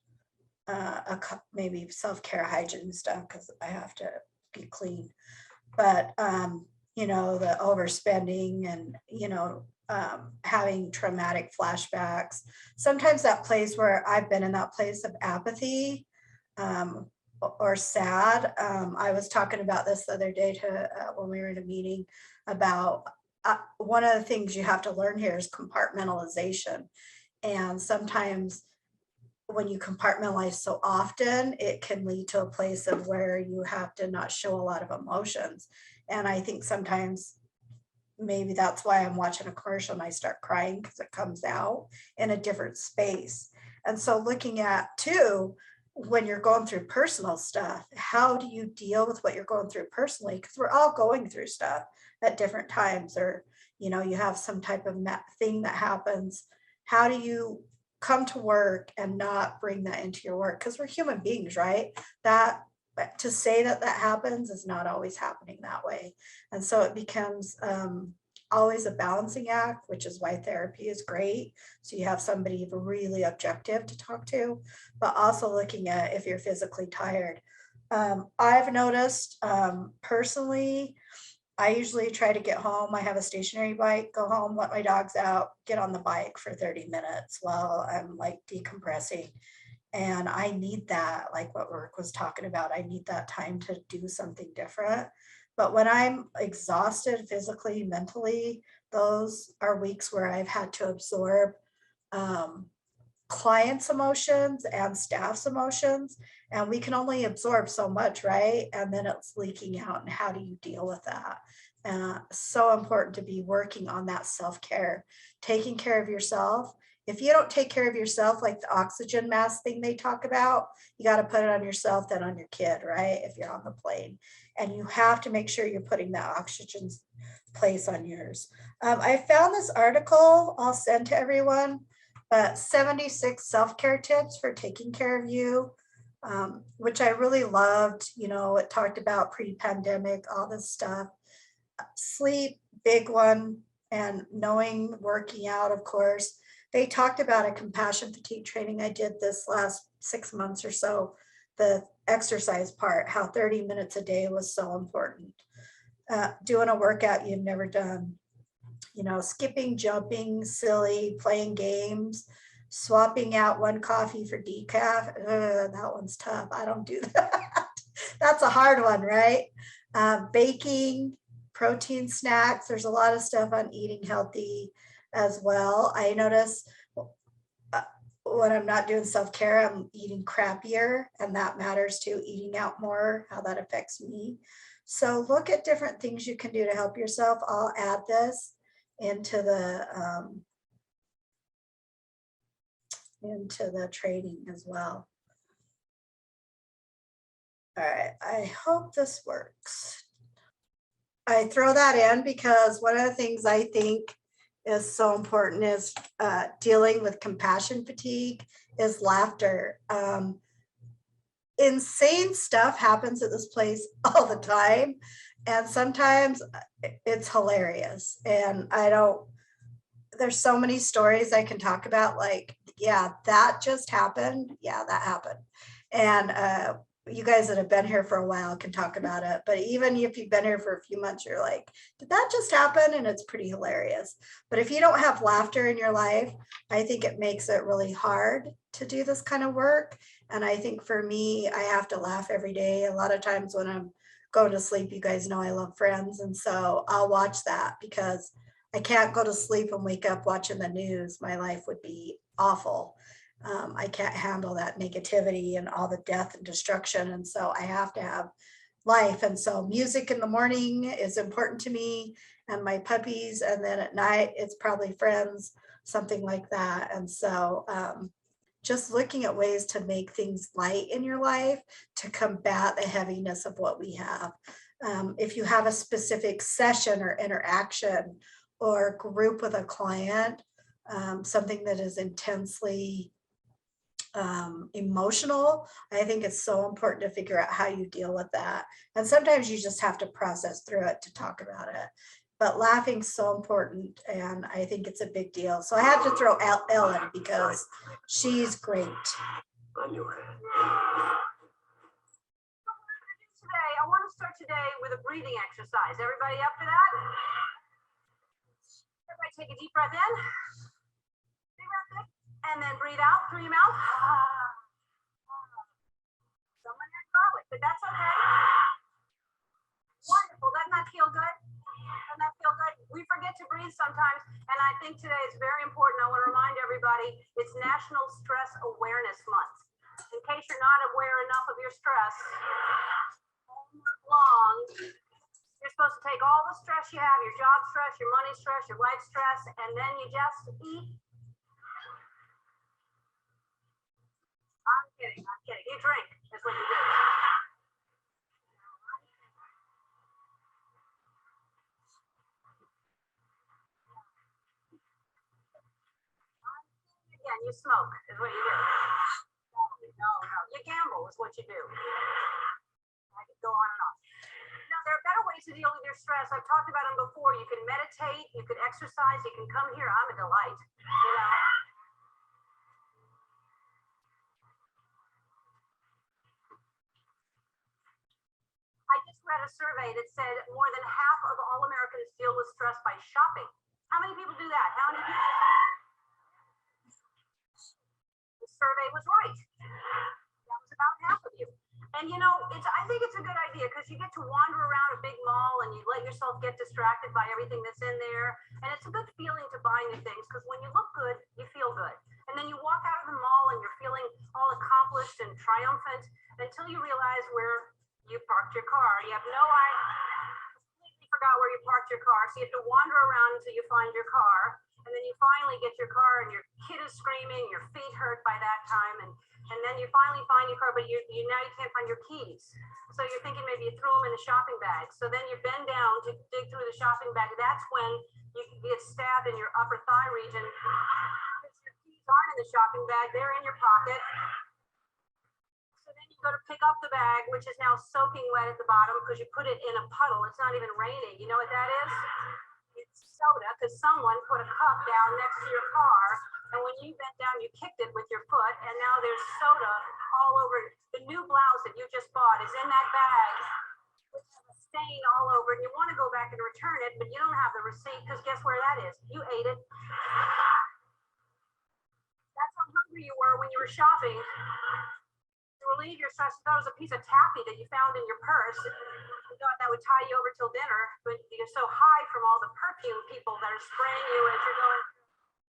A: maybe self-care, hygiene stuff, because I have to be clean. But you know, the overspending and, you know, having traumatic flashbacks. Sometimes that place where I've been in that place of apathy or sad. I was talking about this the other day when we were in a meeting about one of the things you have to learn here is compartmentalization. And sometimes when you compartmentalize so often, it can lead to a place of where you have to not show a lot of emotions. And I think sometimes maybe that's why I'm watching a commercial and I start crying, because it comes out in a different space. And so looking at too, when you're going through personal stuff, how do you deal with what you're going through personally? Because we're all going through stuff at different times, or, you know, you have some type of thing that happens. How do you come to work and not bring that into your work? Because we're human beings, right? That but to say that that happens is not always happening that way. And so it becomes always a balancing act, which is why therapy is great. So you have somebody really objective to talk to, but also looking at if you're physically tired. I've noticed personally, I usually try to get home. I have a stationary bike, go home, let my dogs out, get on the bike for 30 minutes while I'm like decompressing. And I need that, like what Rick was talking about. I need that time to do something different. But when I'm exhausted physically, mentally, those are weeks where I've had to absorb clients' emotions and staff's emotions. And we can only absorb so much, right? And then it's leaking out. And how do you deal with that? So important to be working on that self-care, taking care of yourself. If you don't take care of yourself, like the oxygen mask thing they talk about, you got to put it on yourself, then on your kid, right? If you're on the plane. And you have to make sure you're putting that oxygen place on yours. I found this article I'll send to everyone, but 76 self-care tips for taking care of you, which I really loved. You know, it talked about pre-pandemic, all this stuff. Sleep, big one, and knowing, working out, of course. They talked about a compassion fatigue training I did this last 6 months or so, the exercise part, how 30 minutes a day was so important. Doing a workout you've never done, you know, skipping, jumping, silly, playing games, swapping out one coffee for decaf. That one's tough. I don't do that. That's a hard one, right? Baking, protein snacks. There's a lot of stuff on eating healthy as well. I notice when I'm not doing self-care, I'm eating crappier, and that matters too. Eating out more, how that affects me. So look at different things you can do to help yourself. I'll add this into the training as well. All right, I hope this works. I throw that in because one of the things I think is so important is dealing with compassion fatigue is laughter. Insane stuff happens at this place all the time. And sometimes it's hilarious. And there's so many stories I can talk about, like, yeah, that just happened. Yeah, that happened. And you guys that have been here for a while can talk about it. But even if you've been here for a few months, you're like, did that just happen? And it's pretty hilarious. But if you don't have laughter in your life, I think it makes it really hard to do this kind of work. And I think for me, I have to laugh every day. A lot of times when I'm going to sleep, you guys know I love Friends. And so I'll watch that because I can't go to sleep and wake up watching the news. My life would be awful. I can't handle that negativity and all the death and destruction. And so I have to have life. And so music in the morning is important to me and my puppies. And then at night, it's probably Friends, something like that. And so just looking at ways to make things light in your life to combat the heaviness of what we have. If you have a specific session or interaction or group with a client, something that is intensely emotional, I think it's so important to figure out how you deal with that. And sometimes you just have to process through it to talk about it. But laughing's so important, and I think it's a big deal. So I have to throw out Ellen because she's great.
N: Today, I want to start today with a breathing exercise. Everybody up for that? Everybody take a deep breath in. Deep breath in. And then breathe out through your mouth. Someone had garlic, but that's okay. Wonderful. Doesn't that feel good? Doesn't that feel good? We forget to breathe sometimes, and I think today is very important. I want to remind everybody it's National Stress Awareness Month. In case you're not aware enough of your stress, all month long, you're supposed to take all the stress you have, your job stress, your money stress, your life stress, and then you just eat. I'm kidding. You drink is what you do. Yeah, you smoke is what you do. No, you gamble is what you do.
R: go on and on. Now, there are better ways to deal with your stress. I've talked about them before. You can meditate, you can exercise, you can come here. I'm a delight. You know. I just read a survey that said more than half of all Americans deal with stress by shopping. How many people do that? How many people? The survey was right. That was about half of you. And you know, I think it's a good idea because you get to wander around a big mall and you let yourself get distracted by everything that's in there. And it's a good feeling to buy new things because when you look good, you feel good. And then you walk out of the mall and you're feeling all accomplished and triumphant until you realize where you parked your car. You have no idea. Completely forgot where you parked your car. So you have to wander around until you find your car. And then you finally get your car and your kid is screaming, your feet hurt by that time. And then you finally find your car, but you now you can't find your keys. So you're thinking maybe you threw them in the shopping bag. So then you bend down to dig through the shopping bag. That's when you get stabbed in your upper thigh region. Because your keys aren't in the shopping bag, they're in your pocket. So then you go to pick up the bag, which is now soaking wet at the bottom because you put it in a puddle. It's not even raining. You know what that is? It's soda because someone put a cup down next to your car. And when you bent down, you kicked it with your foot, and now there's soda all over. The new blouse that you just bought is in that bag with a stain all over, and you want to go back and return it, but you don't have the receipt because guess where that is? You ate it. That's how hungry you were when you were shopping. To relieve your stress, you thought it was a piece of taffy that you found in your purse. You thought that would tie you over till dinner, but you're so high from all the perfume people that are spraying you as you're going.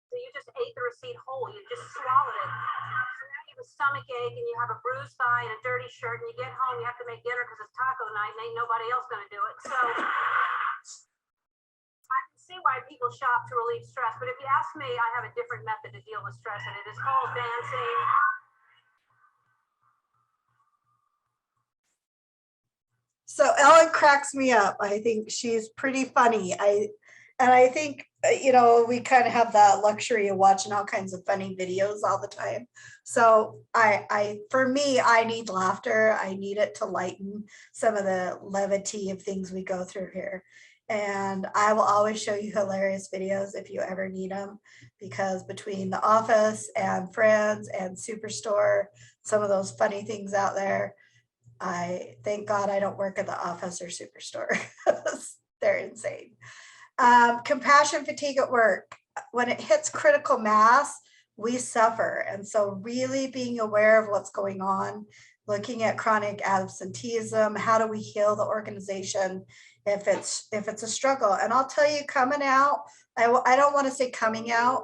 R: So you just ate the receipt whole. You just swallowed it. So now you have a stomach ache and you have a bruised thigh and a dirty shirt and you get home, you have to make dinner because it's taco night and ain't nobody else going to do it. So I can see why people shop to relieve stress. But if you ask me, I have a different method to deal with stress and it is called dancing.
A: So Ellen cracks me up. I think she's pretty funny. I think, you know, we kind of have that luxury of watching all kinds of funny videos all the time. So for me, I need laughter. I need it to lighten some of the levity of things we go through here. And I will always show you hilarious videos if you ever need them, because between The Office and Friends and Superstore, some of those funny things out there, I thank God I don't work at The Office or Superstore. They're insane. Compassion fatigue at work. When it hits critical mass, we suffer. And so really being aware of what's going on, looking at chronic absenteeism, how do we heal the organization if it's a struggle? And I'll tell you, coming out, I don't want to say coming out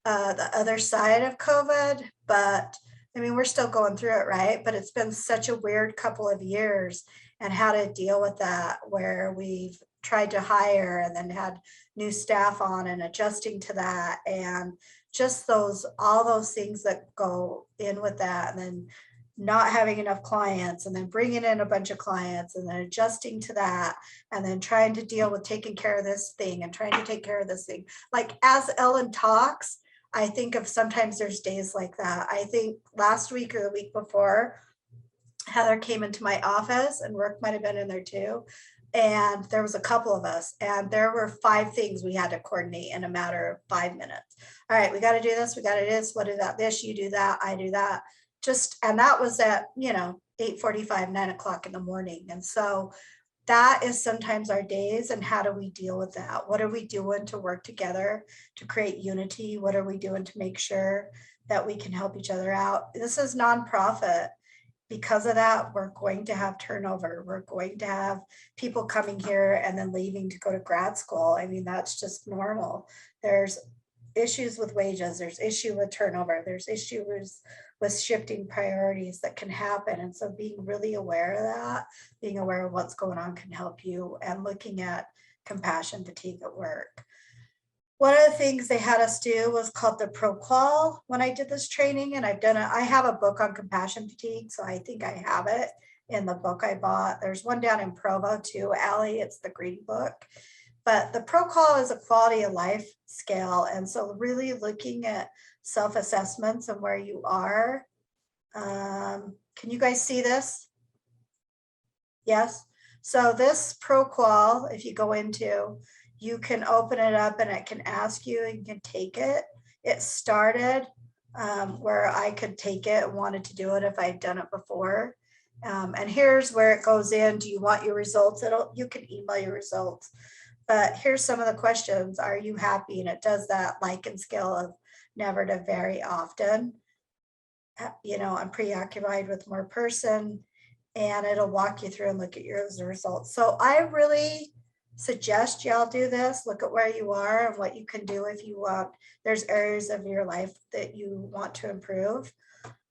A: the other side of COVID, but I mean, we're still going through it, right? But it's been such a weird couple of years, and how to deal with that, where we've tried to hire and then had new staff on and adjusting to that, and just all those things that go in with that, and then not having enough clients and then bringing in a bunch of clients and then adjusting to that, and then trying to deal with taking care of this thing and trying to take care of this thing. Like as Ellen talks, I think of sometimes there's days like that. I think last week or the week before, Heather came into my office, and Rook might have been in there too. And there was a couple of us, and there were 5 things we had to coordinate in a matter of 5 minutes. All right, we got to do this. We got to do this. What is that? This, you do that. I do that. And that was at, 8:45, 9 o'clock in the morning. And so that is sometimes our days. And how do we deal with that? What are we doing to work together to create unity? What are we doing to make sure that we can help each other out? This is nonprofit. Because of that, we're going to have turnover. We're going to have people coming here and then leaving to go to grad school. I mean, that's just normal. There's issues with wages. There's issue with turnover. There's issues with shifting priorities that can happen. And so being really aware of that, being aware of what's going on can help you, and looking at compassion fatigue at work. One of the things they had us do was called the ProQual when I did this training, and I have a book on compassion fatigue, so I think I have it in the book I bought. There's one down in Provo too, Allie, it's the green book. But the ProQual is a quality of life scale, and so really looking at self-assessments and where you are. Can you guys see this? Yes. So this ProQual, if you go into, you can open it up and it can ask you and you can take it. It started where I could take it and wanted to do it if I'd done it before. And here's where it goes in. Do you want your results? You can email your results. But here's some of the questions. Are you happy? And it does that like and scale of never to very often. You know, I'm preoccupied with more person, and it'll walk you through and look at your results. So I really suggest y'all do this. Look at where you are and what you can do if you want. There's areas of your life that you want to improve,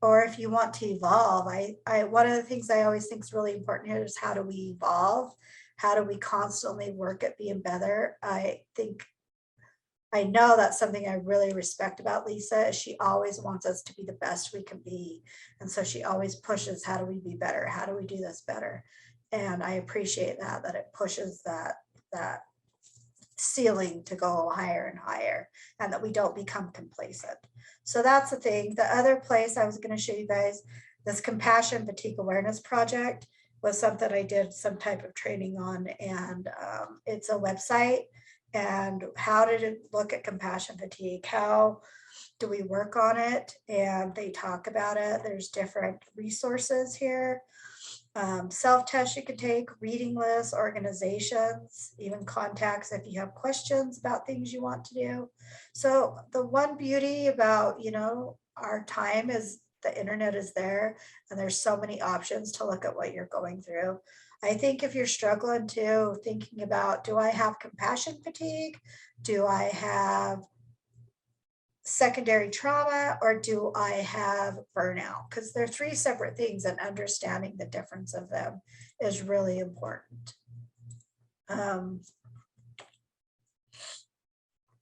A: or if you want to evolve. One of the things I always think is really important here is how do we evolve? How do we constantly work at being better? I know that's something I really respect about Lisa. She always wants us to be the best we can be. And so she always pushes, how do we be better? How do we do this better? And I appreciate that it pushes that ceiling to go higher and higher, and that we don't become complacent. So that's the thing. The other place I was going to show you guys, this compassion fatigue awareness project was something I did some type of training on, and it's a website. And how did it look at compassion fatigue? How do we work on it? And they talk about it. There's different resources here. Self-test you can take, reading lists, organizations, even contacts if you have questions about things you want to do. So the one beauty about, you know, our time is the internet is there, and there's so many options to look at what you're going through. I think if you're struggling to thinking about, do I have compassion fatigue? Do I have secondary trauma, or do I have burnout? Because they're three separate things, and understanding the difference of them is really important.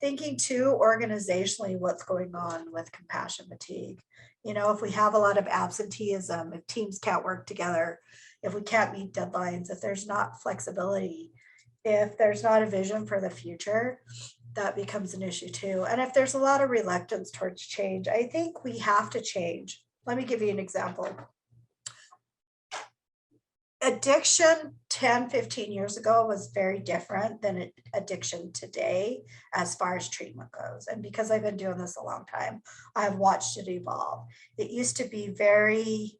A: Thinking too organizationally what's going on with compassion fatigue. You know, if we have a lot of absenteeism, if teams can't work together, if we can't meet deadlines, if there's not flexibility, if there's not a vision for the future, that becomes an issue too. And if there's a lot of reluctance towards change, I think we have to change. Let me give you an example. Addiction 10, 15 years ago was very different than addiction today as far as treatment goes. And because I've been doing this a long time, I've watched it evolve. It used to be very,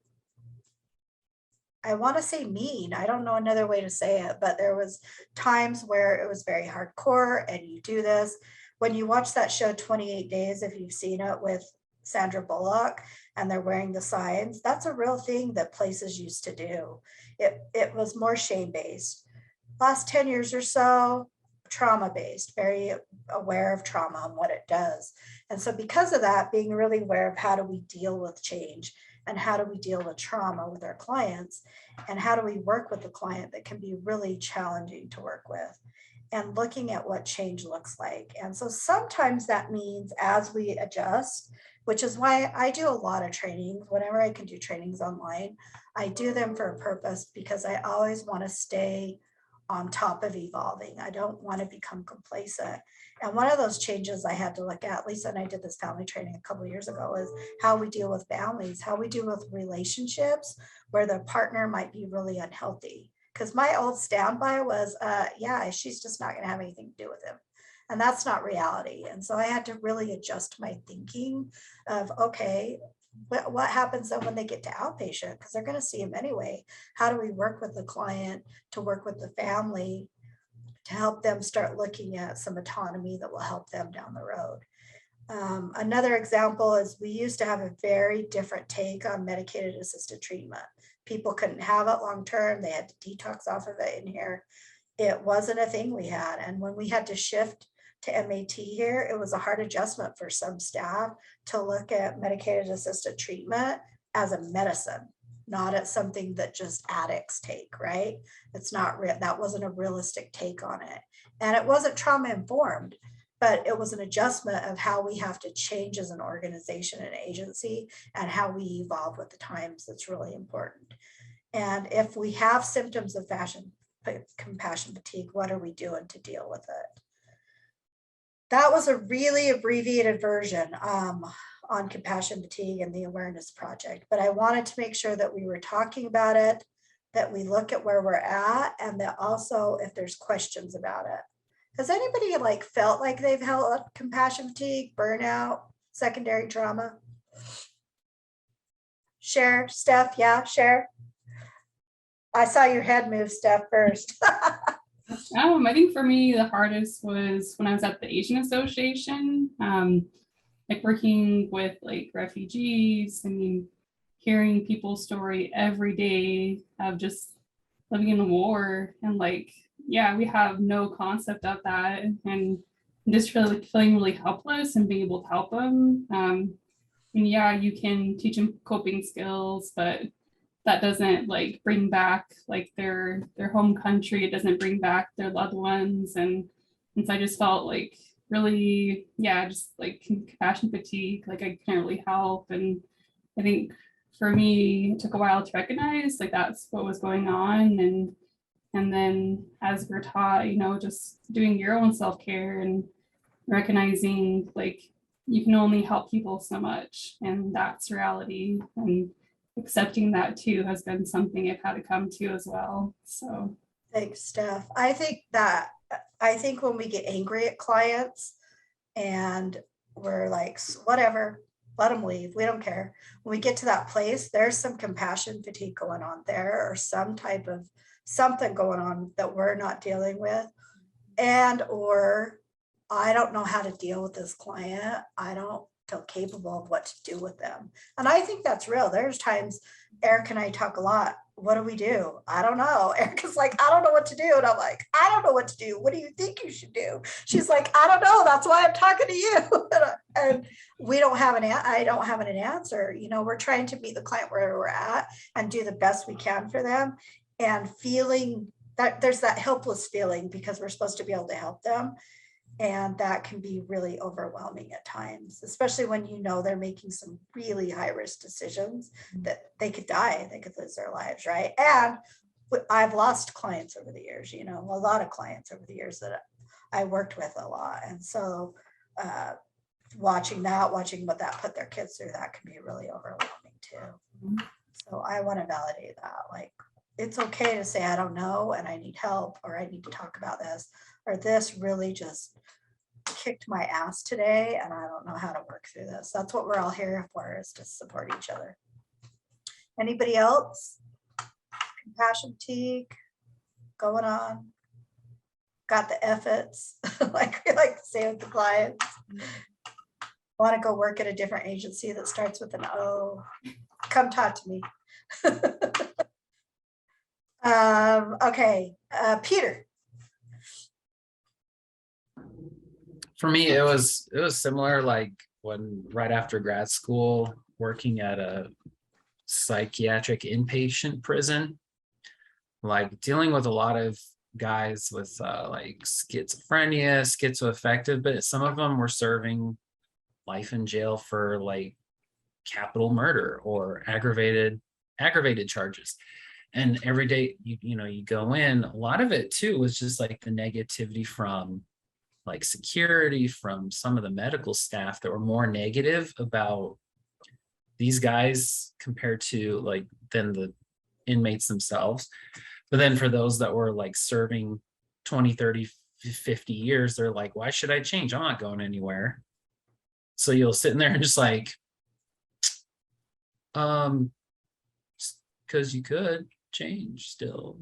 A: I want to say mean. I don't know another way to say it, but there was times where it was very hardcore, and you do this. When you watch that show 28 Days, if you've seen it with Sandra Bullock, and they're wearing the signs, that's a real thing that places used to do. It was more shame-based. Last 10 years or so, trauma-based, very aware of trauma and what it does. And so because of that, being really aware of how do we deal with change, and how do we deal with trauma with our clients, and how do we work with the client that can be really challenging to work with, and looking at what change looks like. And so sometimes that means as we adjust, which is why I do a lot of trainings. Whenever I can do trainings online, I do them for a purpose, because I always want to stay on top of evolving. I don't want to become complacent. And one of those changes I had to look at, Lisa and I did this family training a couple of years ago, is how we deal with families, how we deal with relationships where the partner might be really unhealthy. Because my old standby was, yeah, she's just not going to have anything to do with him. And that's not reality. And so I had to really adjust my thinking of, okay, what happens then when they get to outpatient? Because they're going to see him anyway. How do we work with the client to work with the family to help them start looking at some autonomy that will help them down the road? Another example is we used to have a very different take on medicated assisted treatment. People couldn't have it long-term. They had to detox off of it in here. It wasn't a thing we had. And when we had to shift to MAT here, it was a hard adjustment for some staff to look at medicated assisted treatment as a medicine, not as something that just addicts take, right? It's not real. That wasn't a realistic take on it. And it wasn't trauma informed, but it was an adjustment of how we have to change as an organization and agency, and how we evolve with the times. That's really important. And if we have symptoms of compassion fatigue, what are we doing to deal with it? That was a really abbreviated version on compassion fatigue and the awareness project, but I wanted to make sure that we were talking about it, that we look at where we're at, and that also if there's questions about it. Has anybody like felt like they've held compassion fatigue, burnout, secondary trauma? Share, Steph, yeah, share. I saw your head move, Steph, first.
S: I think for me, the hardest was when I was at the Asian Association, like working with like refugees. I mean, hearing people's story every day of just living in a war, and like, yeah, we have no concept of that, and just really feeling really helpless and being able to help them. And yeah, you can teach them coping skills, but that doesn't like bring back like their home country. It doesn't bring back their loved ones. And so I just felt like really, yeah, just like compassion fatigue, like I can't really help. And I think for me, it took a while to recognize like that's what was going on. And then as we're taught, you know, just doing your own self-care and recognizing like you can only help people so much, and that's reality. And accepting that too has been something I've had to come to as well. So
A: thanks, Steph. I think when we get angry at clients and we're like, whatever, let them leave, we don't care. When we get to that place, there's some compassion fatigue going on there, or some type of something going on that we're not dealing with. And or I don't know how to deal with this client. I don't feel capable of what to do with them. And I think that's real. There's times Eric and I talk a lot. What do we do? I don't know. Erica's like, I don't know what to do. And I'm like, I don't know what to do. What do you think you should do? She's like, I don't know. That's why I'm talking to you. And we don't have I don't have an answer. You know, we're trying to meet the client where we're at and do the best we can for them, and feeling that there's that helpless feeling because we're supposed to be able to help them. And that can be really overwhelming at times, especially when you know they're making some really high risk decisions that they could die, they could lose their lives, right? And I've lost clients over the years, you know, a lot of clients over the years that I worked with a lot. And so watching what that put their kids through, that can be really overwhelming too. So I want to validate that. Like, it's okay to say, I don't know, and I need help, or I need to talk about this, or this really just kicked my ass today and I don't know how to work through this. That's what we're all here for, is to support each other. Anybody else? Compassion fatigue going on? Got the efforts, like we like to say with the clients. Want to go work at a different agency that starts with an O? Come talk to me. Okay, Peter.
M: For me, it was similar, like when right after grad school, working at a psychiatric inpatient prison, like dealing with a lot of guys with like schizophrenia, schizoaffective, but some of them were serving life in jail for like capital murder or aggravated charges. And every day you go in, a lot of it too was just like the negativity from like security, from some of the medical staff that were more negative about these guys compared to like than the inmates themselves. But then for those that were like serving 20, 30, 50 years, they're like, why should I change? I'm not going anywhere. So you'll sit in there and just like, because you could change still.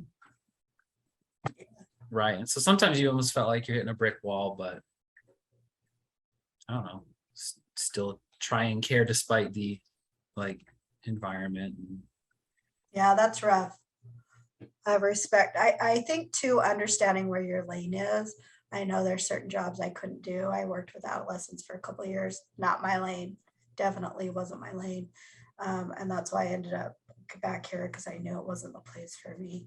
M: Right. And so sometimes you almost felt like you're hitting a brick wall, but I don't know, still try and care despite the like environment.
A: Yeah, that's rough. I respect. I think too, understanding where your lane is. I know there's certain jobs I couldn't do. I worked with adolescents for a couple of years. Not my lane. Definitely wasn't my lane. And that's why I ended up back here, because I knew it wasn't the place for me.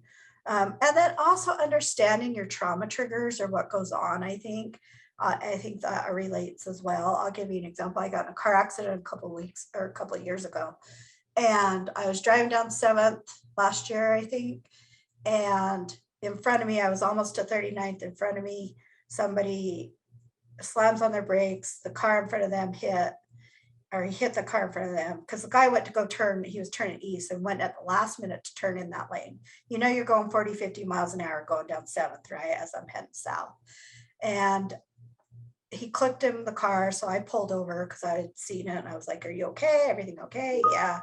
A: And then also understanding your trauma triggers or what goes on, I think that relates as well. I'll give you an example. I got in a car accident a couple of years ago, and I was driving down 7th last year, I think. And in front of me, I was almost to 39th. In front of me, somebody slams on their brakes. The car in front of them hit. or he hit the car in front of them because the guy went to go turn, he was turning east and went at the last minute to turn in that lane. You know, you're going 40, 50 miles an hour going down 7th, right? As I'm heading south. And he clipped him the car. So I pulled over because I had seen it and I was like, are you okay? Everything okay? Yeah,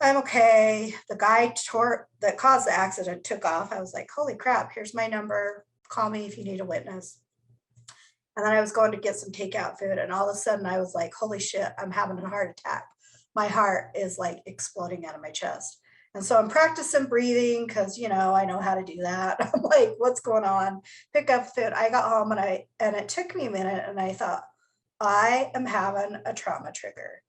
A: I'm okay. The guy that caused the accident took off. I was like, holy crap, here's my number. Call me if you need a witness. And then I was going to get some takeout food. And all of a sudden I was like, holy shit, I'm having a heart attack. My heart is like exploding out of my chest. And so I'm practicing breathing because, you know, I know how to do that. I'm like, what's going on? Pick up food. I got home and it took me a minute and I thought, I am having a trauma trigger.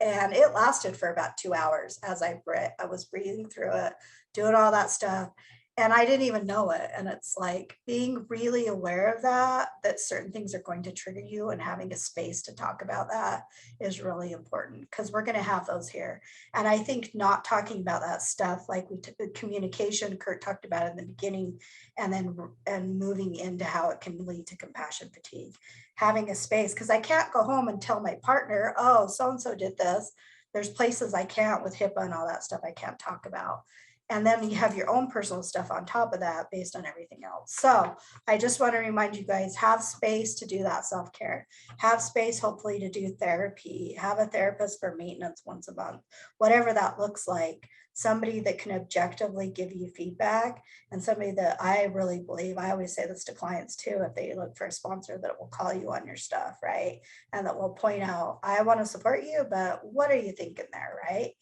A: And it lasted for about 2 hours as I was breathing through it, doing all that stuff. And I didn't even know it. And it's like being really aware of that certain things are going to trigger you, and having a space to talk about that is really important because we're going to have those here. And I think not talking about that stuff, like communication, Kirt talked about in the beginning, and moving into how it can lead to compassion fatigue, having a space, because I can't go home and tell my partner, oh, so-and-so did this. There's places I can't with HIPAA and all that stuff I can't talk about. And then you have your own personal stuff on top of that based on everything else. So I just want to remind you guys, have space to do that self-care, have space hopefully to do therapy, have a therapist for maintenance once a month, whatever that looks like, somebody that can objectively give you feedback, and somebody that I really believe, I always say this to clients too, if they look for a sponsor that will call you on your stuff, right? And that will point out, I want to support you, but what are you thinking there, right?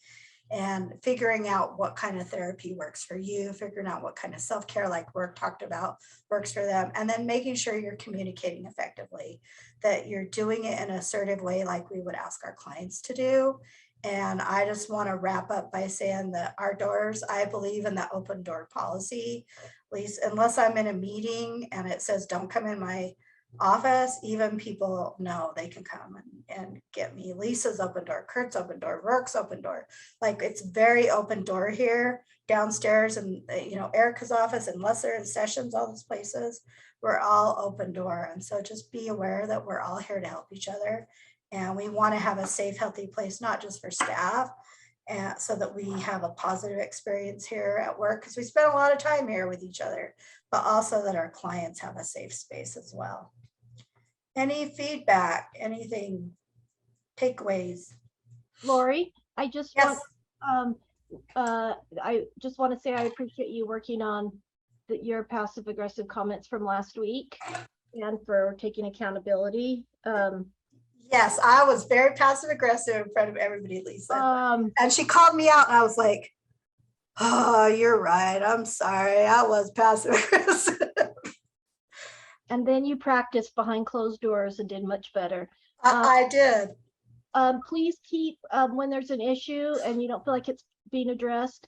A: And figuring out what kind of therapy works for you, figuring out what kind of self-care, like we're talked about, works for them, and then making sure you're communicating effectively, that you're doing it in an assertive way like we would ask our clients to do. And I just want to wrap up by saying that our doors, I believe in the open door policy, at least unless I'm in a meeting and it says don't come in my office, even people know they can come and get me. Lisa's open door, Kirt's open door, Rourke's open door. Like it's very open door here downstairs, and you know, Erica's office, unless they're in sessions, all those places, we're all open door. And so just be aware that we're all here to help each other. And we want to have a safe, healthy place, not just for staff, and so that we have a positive experience here at work, because we spend a lot of time here with each other, but also that our clients have a safe space as well. Any feedback, anything, takeaways?
E: Lori, I just
A: Yes.
E: I just want to say I appreciate you working on your passive aggressive comments from last week and for taking accountability.
A: Yes, I was very passive aggressive in front of everybody, Lisa. And she called me out and I was like, oh, you're right. I'm sorry. I was passive aggressive.
E: And then you practiced behind closed doors and did much better.
A: I did.
E: Please keep, when there's an issue and you don't feel like it's being addressed,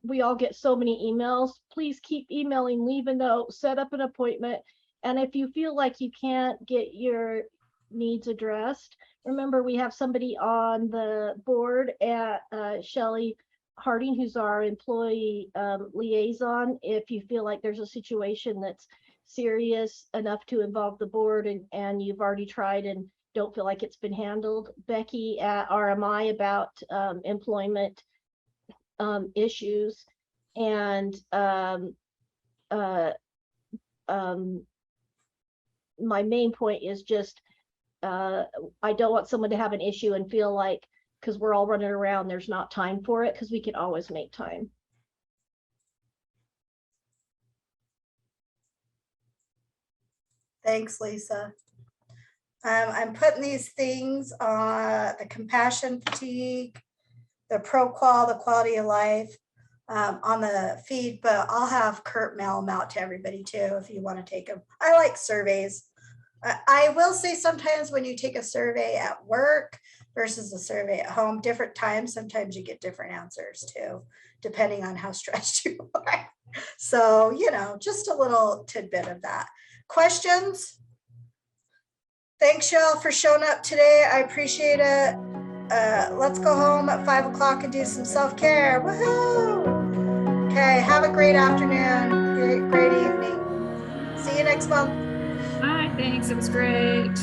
E: we all get so many emails. Please keep emailing, leave a note, set up an appointment. And if you feel like you can't get your needs addressed, remember we have somebody on the board at Shelley Harding, who's our employee liaison. If you feel like there's a situation that's serious enough to involve the board and you've already tried and don't feel like it's been handled, Becky at RMI about employment issues. And my main point is just, I don't want someone to have an issue and feel like, because we're all running around, there's not time for it, because we can always make time.
A: Thanks, Lisa. I'm putting these things on the compassion fatigue, the ProQual, the quality of life, on the feed, but I'll have Kirt mail them out to everybody too if you want to take them. I like surveys. I will say sometimes when you take a survey at work versus a survey at home, different times, sometimes you get different answers too, depending on how stressed you are. So, you know, just a little tidbit of that. Questions? Thanks y'all for showing up today. I appreciate it. Let's go home at 5 o'clock and do some self-care. Woohoo! Okay, have a great afternoon, great evening. See you next month.
C: Bye, thanks. It was great.